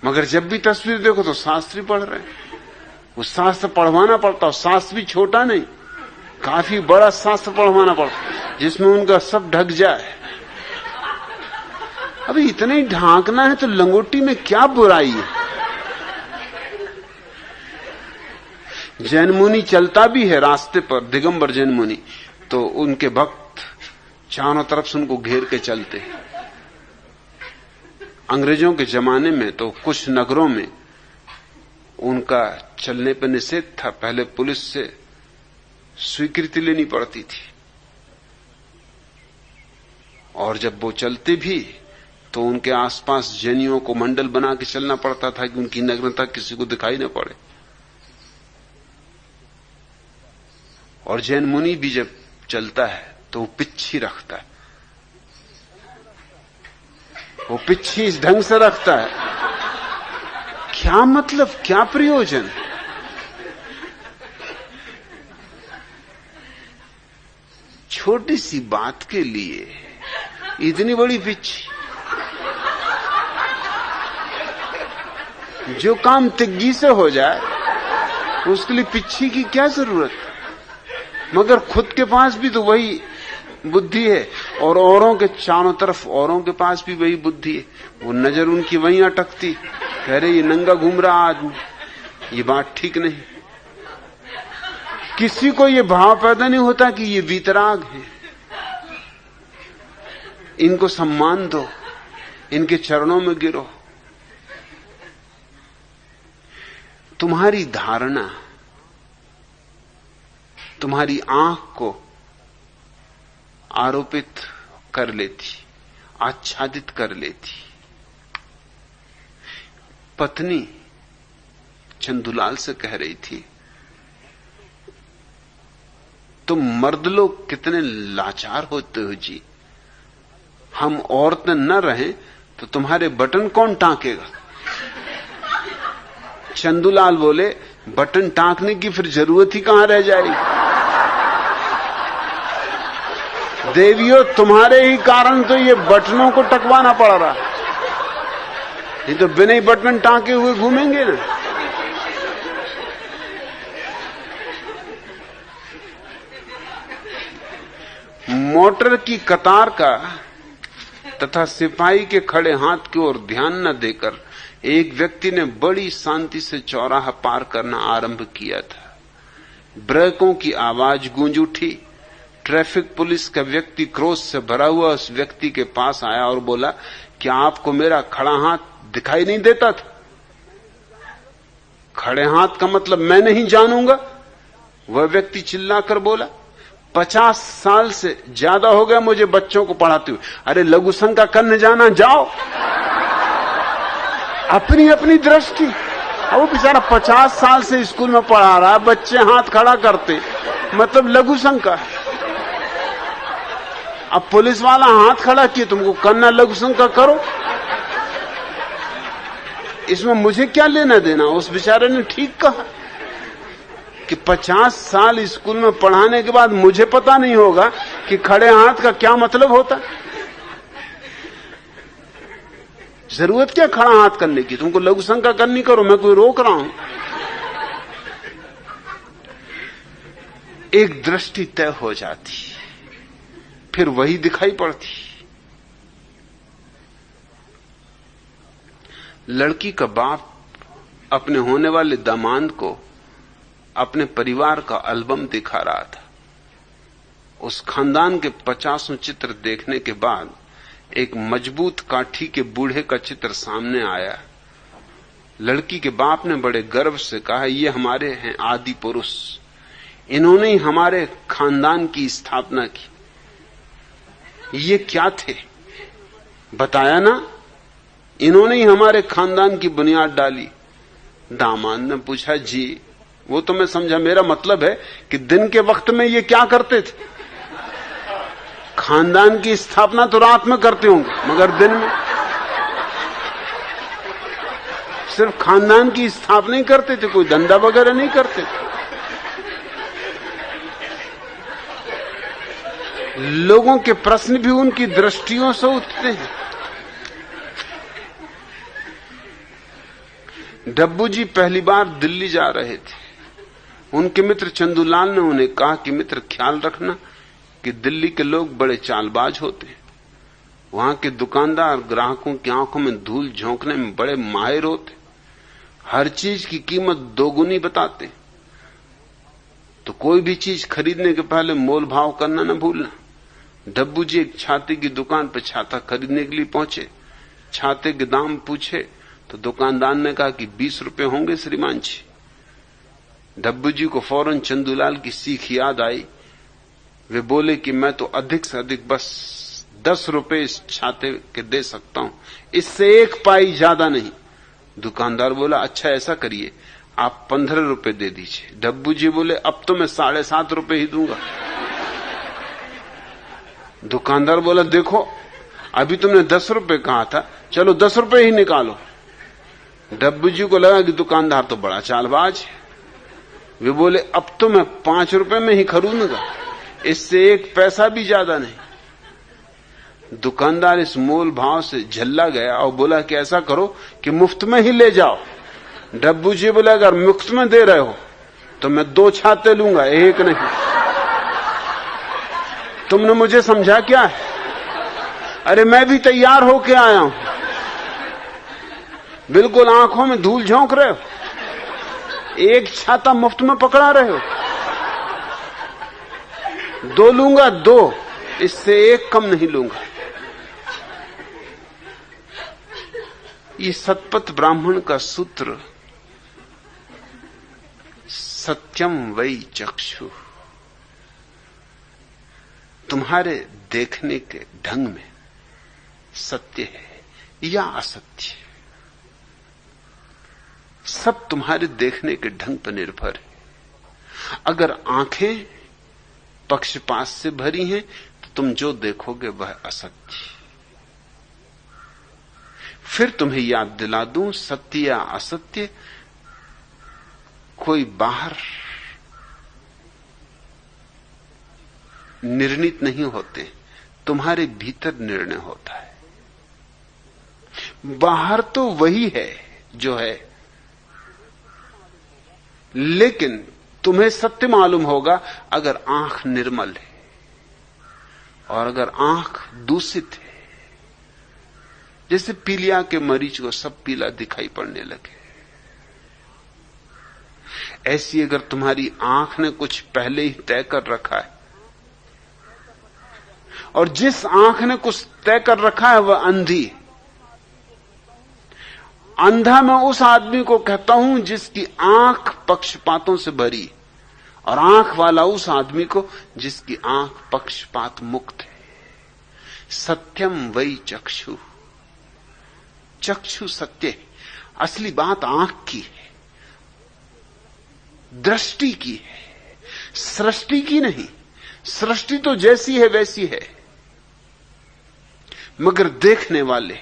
मगर जब भी तस्वीर देखो तो शास्त्री पढ़ रहे हैं। वो शास्त्र पढ़वाना पड़ता, शास्त्र भी छोटा नहीं, काफी बड़ा शास्त्र पढ़वाना पड़ता जिसमें उनका सब ढक जाए। अभी इतना ही ढांकना है तो लंगोटी में क्या बुराई है। जैन मुनि चलता भी है रास्ते पर, दिगंबर जैन मुनि, तो उनके भक्त चारों तरफ से उनको घेर के चलते हैं। अंग्रेजों के जमाने में तो कुछ नगरों में उनका चलने पर निषेध था। पहले पुलिस से स्वीकृति लेनी पड़ती थी, और जब वो चलते भी तो उनके आसपास जैनियों को मंडल बना के चलना पड़ता था कि उनकी नग्नता किसी को दिखाई न पड़े। और जैन मुनि भी जब चलता है तो वो पिच्छी रखता है, वो पिच्छी इस ढंग से रखता है। क्या मतलब, क्या प्रयोजन? छोटी सी बात के लिए इतनी बड़ी पिच्छी। जो काम तिग्गी से हो जाए उसके लिए पिच्छी की क्या जरूरत? मगर खुद के पास भी तो वही बुद्धि है, और औरों के चारों तरफ औरों के पास भी वही बुद्धि है। वो नजर उनकी वहीं अटकती, कह रहे ये नंगा घूम रहा आदमी, ये बात ठीक नहीं। किसी को ये भाव पैदा नहीं होता कि ये वीतराग है, इनको सम्मान दो, इनके चरणों में गिरो। तुम्हारी धारणा तुम्हारी आंख को आरोपित कर लेती, आच्छादित कर लेती। पत्नी चंदुलाल से कह रही थी, तुम मर्द लोग कितने लाचार होते हो जी, हम औरतें न रहें तो तुम्हारे बटन कौन टांकेगा? चंदुलाल बोले, बटन टांकने की फिर जरूरत ही कहां रह जाएगी? देवियों, तुम्हारे ही कारण तो ये बटनों को टकवाना पड़ रहा, ये तो बिना ही बटन टांके हुए घूमेंगे ना। मोटर की कतार का तथा सिपाही के खड़े हाथ की ओर ध्यान न देकर एक व्यक्ति ने बड़ी शांति से चौराहा पार करना आरंभ किया था। ब्रेकों की आवाज गूंज उठी। ट्रैफिक पुलिस का व्यक्ति क्रोध से भरा हुआ उस व्यक्ति के पास आया और बोला, क्या आपको मेरा खड़ा हाथ दिखाई नहीं देता था? खड़े हाथ का मतलब मैं नहीं जानूंगा? वह व्यक्ति चिल्लाकर बोला, 50 साल से ज्यादा हो गया मुझे बच्चों को पढ़ाते हुए। अरे लघु संघ का कन्न जाना जाओ, अपनी अपनी दृष्टि। अब वो बेचारा 50 साल से स्कूल में पढ़ा रहा, बच्चे हाथ खड़ा करते, मतलब लघु संघ का। अब पुलिस वाला हाथ खड़ा किए, तुमको करना लघु संघ का करो, इसमें मुझे क्या लेना देना? उस बेचारे ने ठीक कहा कि 50 साल स्कूल में पढ़ाने के बाद मुझे पता नहीं होगा कि खड़े हाथ का क्या मतलब होता। जरूरत क्या खड़ा हाथ करने की? तुमको लघु संघ का करनी करो, मैं कोई रोक रहा हूं। एक दृष्टि तय हो जाती, फिर वही दिखाई पड़ती। लड़की का बाप अपने होने वाले दामाद को अपने परिवार का एल्बम दिखा रहा था। उस खानदान के 50 चित्र देखने के बाद एक मजबूत काठी के बूढ़े का चित्र सामने आया। लड़की के बाप ने बड़े गर्व से कहा, ये हमारे हैं आदि पुरुष, इन्होंने ही हमारे खानदान की स्थापना की। ये क्या थे बताया ना? इन्होंने ही हमारे खानदान की बुनियाद डाली। दामाद ने पूछा, जी वो तो मैं समझा, मेरा मतलब है कि दिन के वक्त में ये क्या करते थे? खानदान की स्थापना तो रात में करते होंगे, मगर दिन में सिर्फ खानदान की स्थापना ही करते थे, कोई धंधा वगैरह नहीं करते थे। लोगों के प्रश्न भी उनकी दृष्टियों से उठते हैं। डब्बू जी पहली बार दिल्ली जा रहे थे। उनके मित्र चंदूलाल ने उन्हें कहा कि मित्र, ख्याल रखना कि दिल्ली के लोग बड़े चालबाज होते हैं। वहां के दुकानदार ग्राहकों की आंखों में धूल झोंकने में बड़े माहिर होते, हर चीज की कीमत दोगुनी बताते। तो कोई भी चीज खरीदने के पहले मोल भाव करना न भूलना। डब्बू जी एक छाते की दुकान पर छाता खरीदने के लिए पहुंचे। छाते के दाम पूछे तो दुकानदार ने कहा कि 20 रुपए होंगे श्रीमान जी। डब्बू जी को फौरन चंदूलाल की सीख याद आई। वे बोले कि मैं तो अधिक से अधिक बस 10 रुपए इस छाते के दे सकता हूं, इससे 1 पाई ज्यादा नहीं। दुकानदार बोला, अच्छा ऐसा करिए, आप 15 रुपए दे दीजिए। डब्बू जी बोले, अब तो मैं 7.5 रुपए ही दूंगा। दुकानदार बोला, देखो अभी तुमने 10 रुपए कहा था, चलो 10 रुपए ही निकालो। डब्बू जी को लगा कि दुकानदार तो बड़ा चालबाज है। वे बोले, अब तो मैं 5 रुपए में ही खरीदूंगा, इससे 1 पैसा भी ज्यादा नहीं। दुकानदार इस मोल भाव से झल्ला गया और बोला कि ऐसा करो कि मुफ्त में ही ले जाओ। डब्बू जी बोले, अगर मुफ्त में दे रहे हो तो मैं 2 छाते लूंगा, 1 नहीं। तुमने मुझे समझा क्या है? अरे मैं भी तैयार होके आया हूं, बिल्कुल आंखों में धूल झोंक रहे हो, 1 छाता मुफ्त में पकड़ा रहे हो। 2 लूंगा, 2, इससे 1 कम नहीं लूंगा। ये सतपथ ब्राह्मण का सूत्र, सत्यम वै चक्षु। तुम्हारे देखने के ढंग में सत्य है या असत्य, सब तुम्हारे देखने के ढंग पर निर्भर है। अगर आंखें पक्षपात से भरी हैं तो तुम जो देखोगे वह असत्य। फिर तुम्हें याद दिला दूं, सत्य या असत्य कोई बाहर निर्णित नहीं होते, तुम्हारे भीतर निर्णय होता है। बाहर तो वही है जो है, लेकिन तुम्हें सत्य मालूम होगा अगर आंख निर्मल है, और अगर आंख दूषित है, जैसे पीलिया के मरीज को सब पीला दिखाई पड़ने लगे, ऐसी अगर तुम्हारी आंख ने कुछ पहले ही तय कर रखा है, और जिस आंख ने कुछ तय कर रखा है वह अंधी है। अंधा मैं उस आदमी को कहता हूं जिसकी आंख पक्षपातों से भरी, और आंख वाला उस आदमी को जिसकी आंख पक्षपात मुक्त है। सत्यम वै चक्षु, चक्षु सत्य है। असली बात आंख की है, दृष्टि की है, सृष्टि की नहीं। सृष्टि तो जैसी है वैसी है, मगर देखने वाले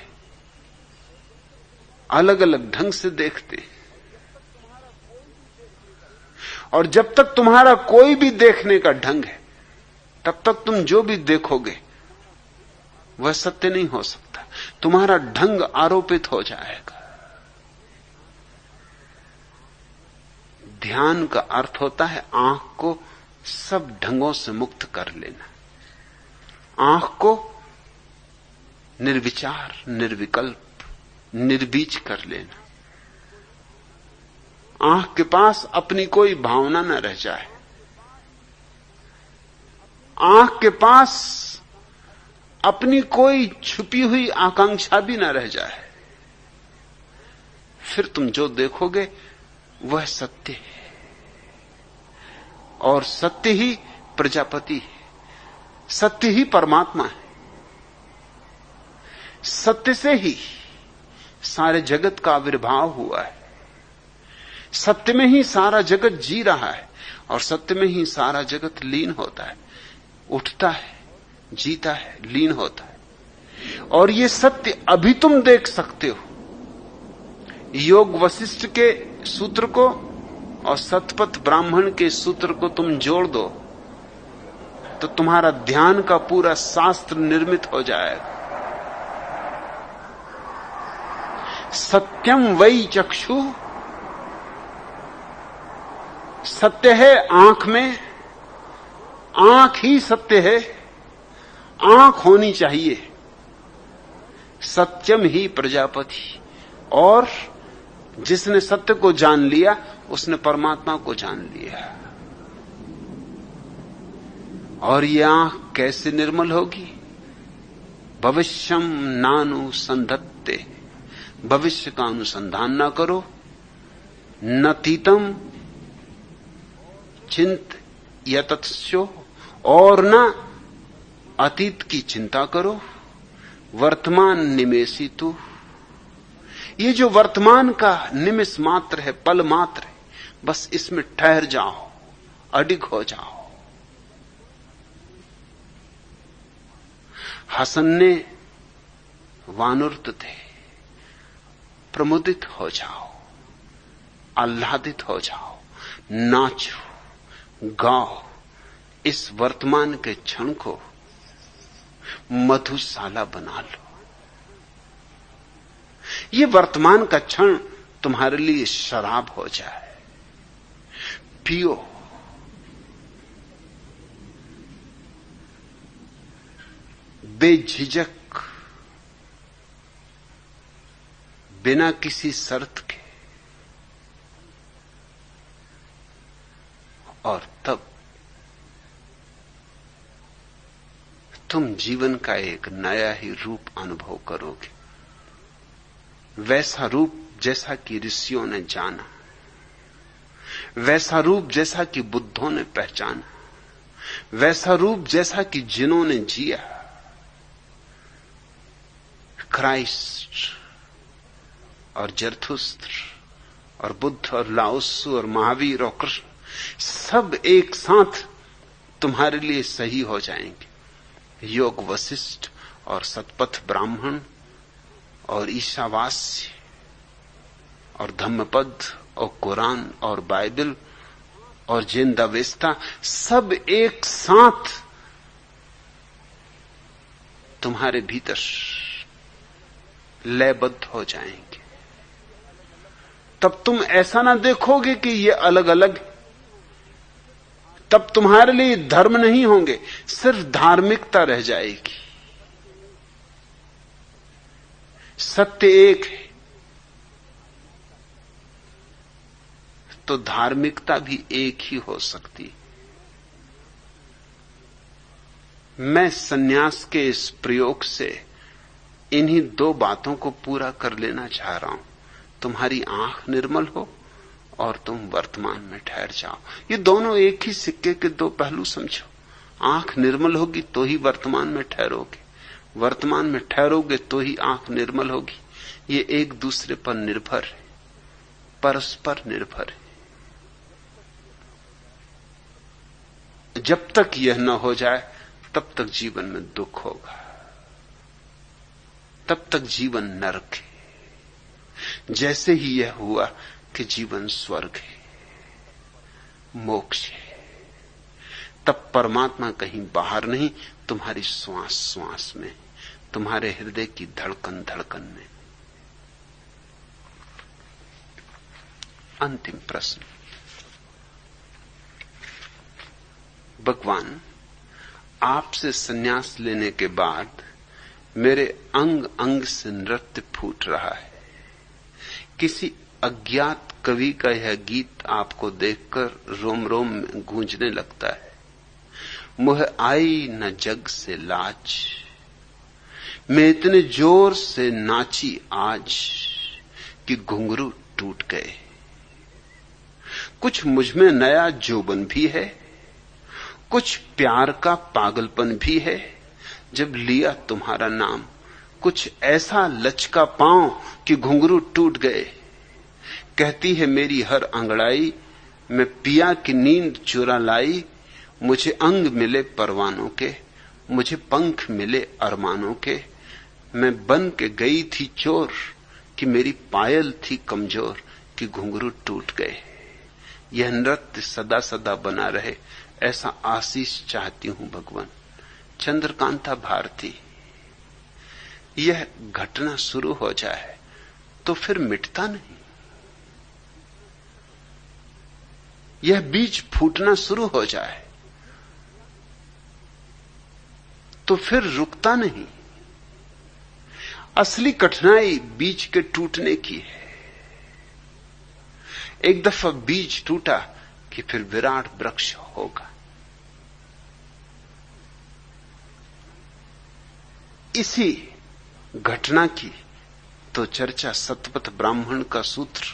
अलग अलग ढंग से देखते हैं। और जब तक तुम्हारा कोई भी देखने का ढंग है, तब तक तुम जो भी देखोगे वह सत्य नहीं हो सकता। तुम्हारा ढंग आरोपित हो जाएगा। ध्यान का अर्थ होता है आंख को सब ढंगों से मुक्त कर लेना, आंख को निर्विचार, निर्विकल्प, निर्बीज कर लेना। आंख के पास अपनी कोई भावना न रह जाए, आंख के पास अपनी कोई छुपी हुई आकांक्षा भी न रह जाए। फिर तुम जो देखोगे वह सत्य है, और सत्य ही प्रजापति है, सत्य ही परमात्मा है। सत्य से ही सारे जगत का आविर्भाव हुआ है। सत्य में ही सारा जगत जी रहा है और सत्य में ही सारा जगत लीन होता है, उठता है, जीता है, लीन होता है। और ये सत्य अभी तुम देख सकते हो। योग वशिष्ठ के सूत्र को और सतपथ ब्राह्मण के सूत्र को तुम जोड़ दो तो तुम्हारा ध्यान का पूरा शास्त्र निर्मित हो जाएगा। सत्यम वै चक्षु, सत्य है आंख में, आंख ही सत्य है, आंख होनी चाहिए। सत्यम ही प्रजापति, और जिसने सत्य को जान लिया उसने परमात्मा को जान लिया। और यह आंख कैसे निर्मल होगी? भविष्यम नानुसंधत्ते, भविष्य का अनुसंधान ना करो। नतीतम चिंत यतत्स्यो, और न अतीत की चिंता करो। वर्तमान निमेषी तू, ये जो वर्तमान का निमिष मात्र है, पल मात्र है, बस इसमें ठहर जाओ, अडिग हो जाओ। हसन्ने वानुर्त थे, प्रमुदित हो जाओ, आह्लादित हो जाओ, नाचो, गाओ। इस वर्तमान के क्षण को मधुशाला बना लो। ये वर्तमान का क्षण तुम्हारे लिए शराब हो जाए, पियो। बेझिझक, बिना किसी शर्त के। और तब तुम जीवन का एक नया ही रूप अनुभव करोगे, वैसा रूप जैसा कि ऋषियों ने जाना, वैसा रूप जैसा कि बुद्धों ने पहचाना, वैसा रूप जैसा कि जिन्होंने जिया। क्राइस्ट और जरथुस्त्र और बुद्ध और लाओत्सु और महावीर और कृष्ण सब एक साथ तुम्हारे लिए सही हो जाएंगे। योग वशिष्ठ और सतपथ ब्राह्मण और ईशावास्य और धम्मपद और कुरान और बाइबल और जिंदावेस्ता सब एक साथ तुम्हारे भीतर लयबद्ध हो जाएंगे। तब तुम ऐसा ना देखोगे कि ये अलग अलग, तब तुम्हारे लिए धर्म नहीं होंगे, सिर्फ धार्मिकता रह जाएगी। सत्य एक है तो धार्मिकता भी एक ही हो सकती। मैं सन्यास के इस प्रयोग से इन्हीं दो बातों को पूरा कर लेना चाह रहा हूं। तुम्हारी आंख निर्मल हो और तुम वर्तमान में ठहर जाओ। ये दोनों एक ही सिक्के के दो पहलू समझो। आंख निर्मल होगी तो ही वर्तमान में ठहरोगे, वर्तमान में ठहरोगे तो ही आंख निर्मल होगी। ये एक दूसरे पर निर्भर है, परस्पर निर्भर है। जब तक यह न हो जाए तब तक जीवन में दुख होगा, तब तक जीवन नरक है। जैसे ही यह हुआ कि जीवन स्वर्ग है, मोक्ष है, तब परमात्मा कहीं बाहर नहीं, तुम्हारी श्वास श्वास में, तुम्हारे हृदय की धड़कन धड़कन में। अंतिम प्रश्न। भगवान, आपसे संन्यास लेने के बाद मेरे अंग अंग से नृत्य फूट रहा है। किसी अज्ञात कवि का यह गीत आपको देखकर रोम रोम में गूंजने लगता है। मुझे आई न जग से लाज, मैं इतने जोर से नाची आज कि घुंघरू टूट गए। कुछ मुझ में नया जोबन भी है, कुछ प्यार का पागलपन भी है। जब लिया तुम्हारा नाम कुछ ऐसा लचका पांव कि घुंघरू टूट गए। कहती है मेरी हर अंगड़ाई, मैं पिया की नींद चुरा लाई। मुझे अंग मिले परवानों के, मुझे पंख मिले अरमानों के। मैं बन के गई थी चोर कि मेरी पायल थी कमजोर कि घुंघरू टूट गए। यह नृत्य सदा सदा बना रहे, ऐसा आशीष चाहती हूं भगवान। चंद्रकांता भारती। यह घटना शुरू हो जाए तो फिर मिटता नहीं। यह बीज फूटना शुरू हो जाए तो फिर रुकता नहीं। असली कठिनाई बीज के टूटने की है। एक दफा बीज टूटा कि फिर विराट वृक्ष होगा। इसी घटना की तो चर्चा सतपथ ब्राह्मण का सूत्र,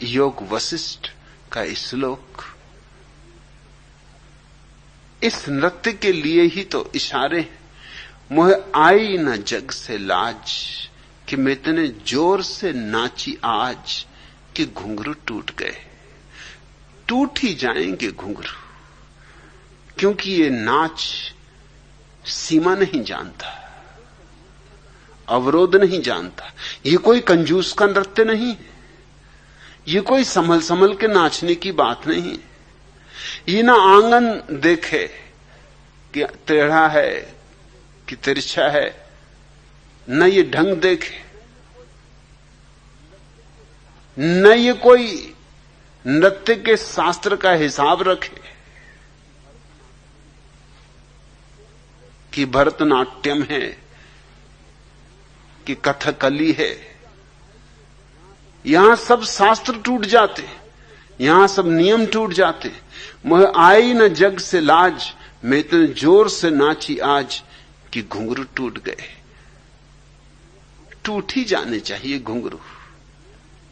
योग वशिष्ठ का श्लोक, इस नृत्य के लिए ही तो इशारे। मोह आई न जग से लाज कि मैं इतने जोर से नाची आज कि घुंघरू टूट गए। टूट ही जाएंगे घुंघरू, क्योंकि ये नाच सीमा नहीं जानता, अवरोध नहीं जानता। ये कोई कंजूस का नृत्य नहीं है, ये कोई संभल संभल के नाचने की बात नहीं। ये ना आंगन देखे कि टेढ़ा है कि तिरछा है, न ये ढंग देखे, न ये कोई नृत्य के शास्त्र का हिसाब रखे कि भरतनाट्यम है कि कथकली है। यहां सब शास्त्र टूट जाते, यहां सब नियम टूट जाते। मोह आई न जग से लाज, मैं इतने जोर से नाची आज कि घुंघरू टूट गए। टूट ही जाने चाहिए घुंघरू।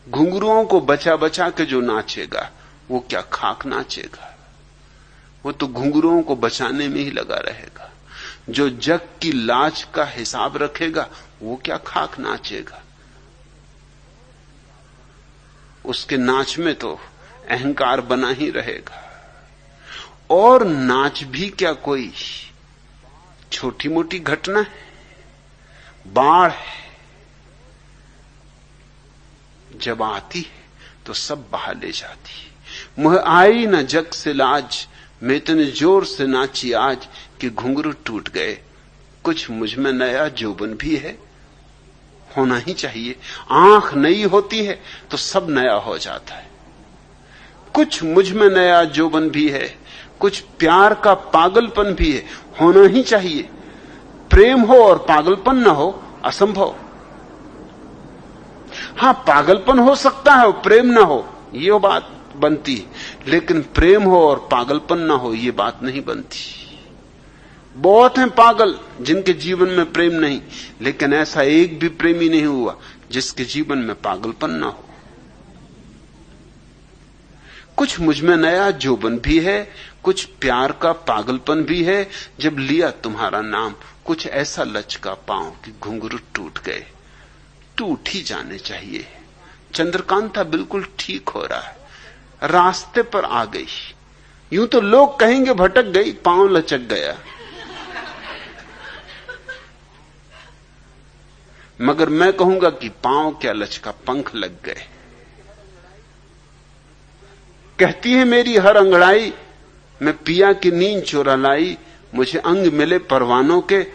घुंघरुओं को बचा बचा के जो नाचेगा वो क्या खाक नाचेगा, वो तो घुंघरुओं को बचाने में ही लगा रहेगा। जो जग की लाज का हिसाब रखेगा वो क्या खाक नाचेगा। उसके नाच में तो अहंकार बना ही रहेगा। और नाच भी क्या कोई छोटी मोटी घटना है, बाढ़ है। जब आती है तो सब बहा ले जाती। मोह आई न जग से लाज, मैं इतने जोर से नाची आज कि घुंघरू टूट गए। कुछ मुझ में नया जोबन भी है, होना ही चाहिए। आंख नई होती है तो सब नया हो जाता है। कुछ मुझ में नया जोबन भी है, कुछ प्यार का पागलपन भी है, होना ही चाहिए। प्रेम हो और पागलपन न हो असंभव। हां, पागलपन हो सकता है और प्रेम न हो, ये बात बनती है, लेकिन प्रेम हो और पागलपन न हो ये बात नहीं बनती। बहुत हैं पागल जिनके जीवन में प्रेम नहीं, लेकिन ऐसा एक भी प्रेमी नहीं हुआ जिसके जीवन में पागलपन ना हो। कुछ मुझ में नया जोबन भी है, कुछ प्यार का पागलपन भी है। जब लिया तुम्हारा नाम, कुछ ऐसा लचका पांव कि घुंघरू टूट गए। टूट ही जाने चाहिए। चंद्रकांता बिल्कुल ठीक हो रहा है, रास्ते पर आ गई। यूं तो लोग कहेंगे भटक गई, पांव लचक गया, मगर मैं कहूंगा कि पांव क्या लचका, पंख लग गए। कहती है मेरी हर अंगड़ाई, मैं पिया की नींद चुरा लाई। मुझे अंग मिले परवानों के,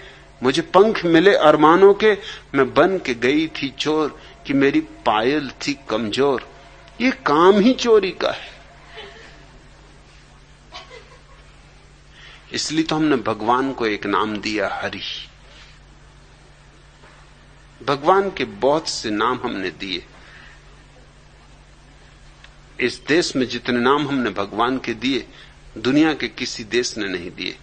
मुझे पंख मिले अरमानों के। मैं बन के गई थी चोर कि मेरी पायल थी कमजोर। ये काम ही चोरी का है। इसलिए तो हमने भगवान को एक नाम दिया, हरि। भगवान के बहुत से नाम हमने दिए। इस देश में जितने नाम हमने भगवान के दिए, दुनिया के किसी देश ने नहीं दिए।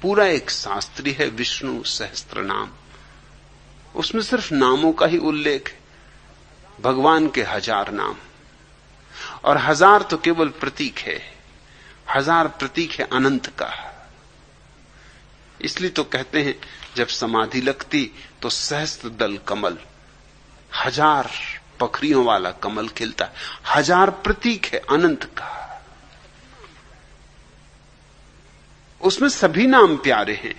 पूरा एक शास्त्री है विष्णु सहस्त्र नाम, उसमें सिर्फ नामों का ही उल्लेख है। भगवान के 1000 नाम, और 1000 तो केवल प्रतीक है। 1000 प्रतीक है अनंत का। इसलिए तो कहते हैं जब समाधि लगती तो सहस्त्र दल कमल, 1000 पखरियों वाला कमल खिलता है। 1000 प्रतीक है अनंत का, उसमें सभी नाम प्यारे हैं।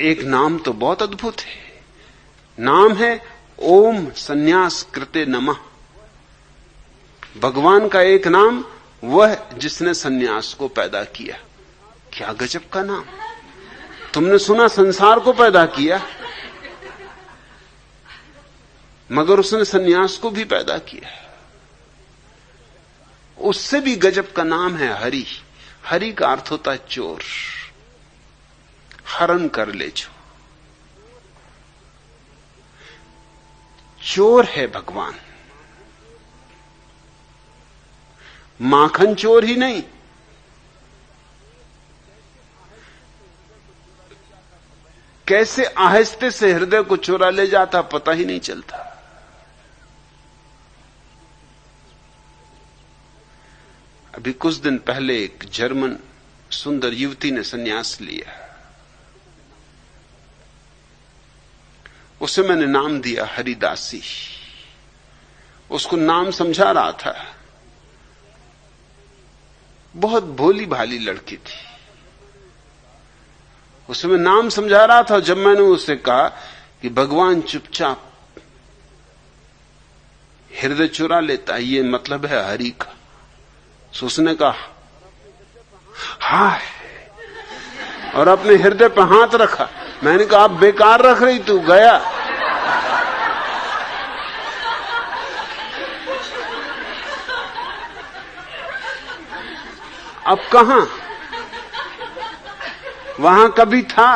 एक नाम तो बहुत अद्भुत है, नाम है ओम संन्यास कृते नमः। भगवान का एक नाम, वह जिसने संन्यास को पैदा किया। क्या गजब का नाम! तुमने सुना संसार को पैदा किया, मगर उसने संन्यास को भी पैदा किया। उससे भी गजब का नाम है हरि। हरि का अर्थ होता है चोर, हरण कर ले जो। चोर है भगवान, माखन चोर ही नहीं, कैसे आहिस्ते से हृदय को चुरा ले जाता पता ही नहीं चलता। अभी कुछ दिन पहले एक जर्मन सुंदर युवती ने संन्यास लिया, उसे मैंने नाम दिया हरिदासी। उसको नाम समझा रहा था, बहुत भोली भाली लड़की थी, उसे मैं नाम समझा रहा था। जब मैंने उससे कहा कि भगवान चुपचाप हृदय चुरा लेता है, ये मतलब है हरि का, तो उसने कहा हाय, और अपने हृदय पर हाथ रखा। मैंने कहा अब बेकार रख रही तू, गया। अब कहां, वहां कभी था।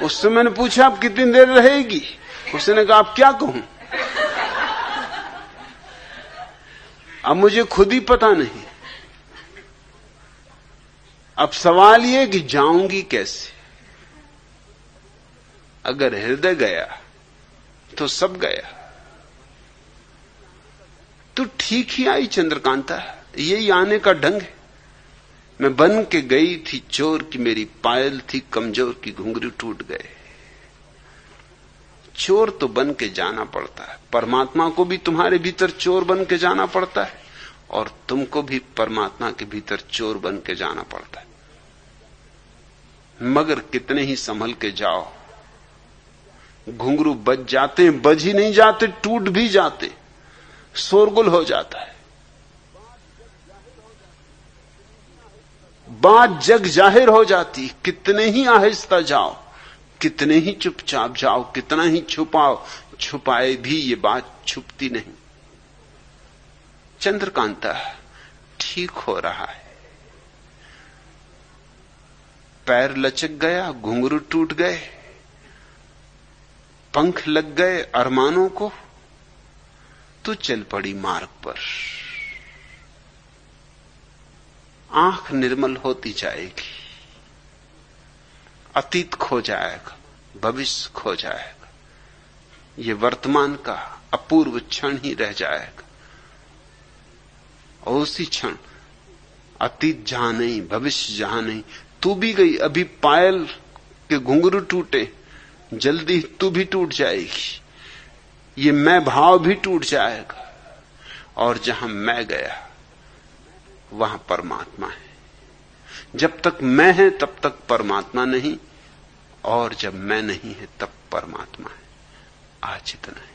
उससे मैंने पूछा अब कितनी देर रहेगी, उसने कहा अब क्या कहूं, अब मुझे खुद ही पता नहीं। अब सवाल यह कि जाऊंगी कैसे। अगर हृदय गया तो सब गया। तो ठीक ही आई चंद्रकांता, यही आने का ढंग है। मैं बन के गई थी चोर की, मेरी पायल थी कमजोर की घुंघरू टूट गए। चोर तो बन के जाना पड़ता है, परमात्मा को भी तुम्हारे भीतर चोर बन के जाना पड़ता है, और तुमको भी परमात्मा के भीतर चोर बन के जाना पड़ता है। मगर कितने ही संभल के जाओ, घुंघरू बज जाते हैं, बज ही नहीं जाते, टूट भी जाते, शोरगुल हो जाता है। बात जग जाहिर हो जाती, कितने ही आहिस्ता जाओ, कितने ही चुपचाप जाओ, कितना ही छुपाओ, छुपाए भी ये बात छुपती नहीं। चंद्रकांता ठीक हो रहा है, पैर लचक गया, घुंघरू टूट गए, पंख लग गए अरमानों को, तो चल पड़ी मार्ग पर। आंख निर्मल होती जाएगी, अतीत खो जाएगा, भविष्य खो जाएगा, ये वर्तमान का अपूर्व क्षण ही रह जाएगा। और उसी क्षण अतीत जहां नहीं, भविष्य जहां नहीं, तू भी गई। अभी पायल के घुंघरू टूटे, जल्दी तू भी टूट जाएगी, ये मैं भाव भी टूट जाएगा। और जहां मैं गया वहां परमात्मा है। जब तक मैं है तब तक परमात्मा नहीं, और जब मैं नहीं है तब परमात्मा है। आज इतना है।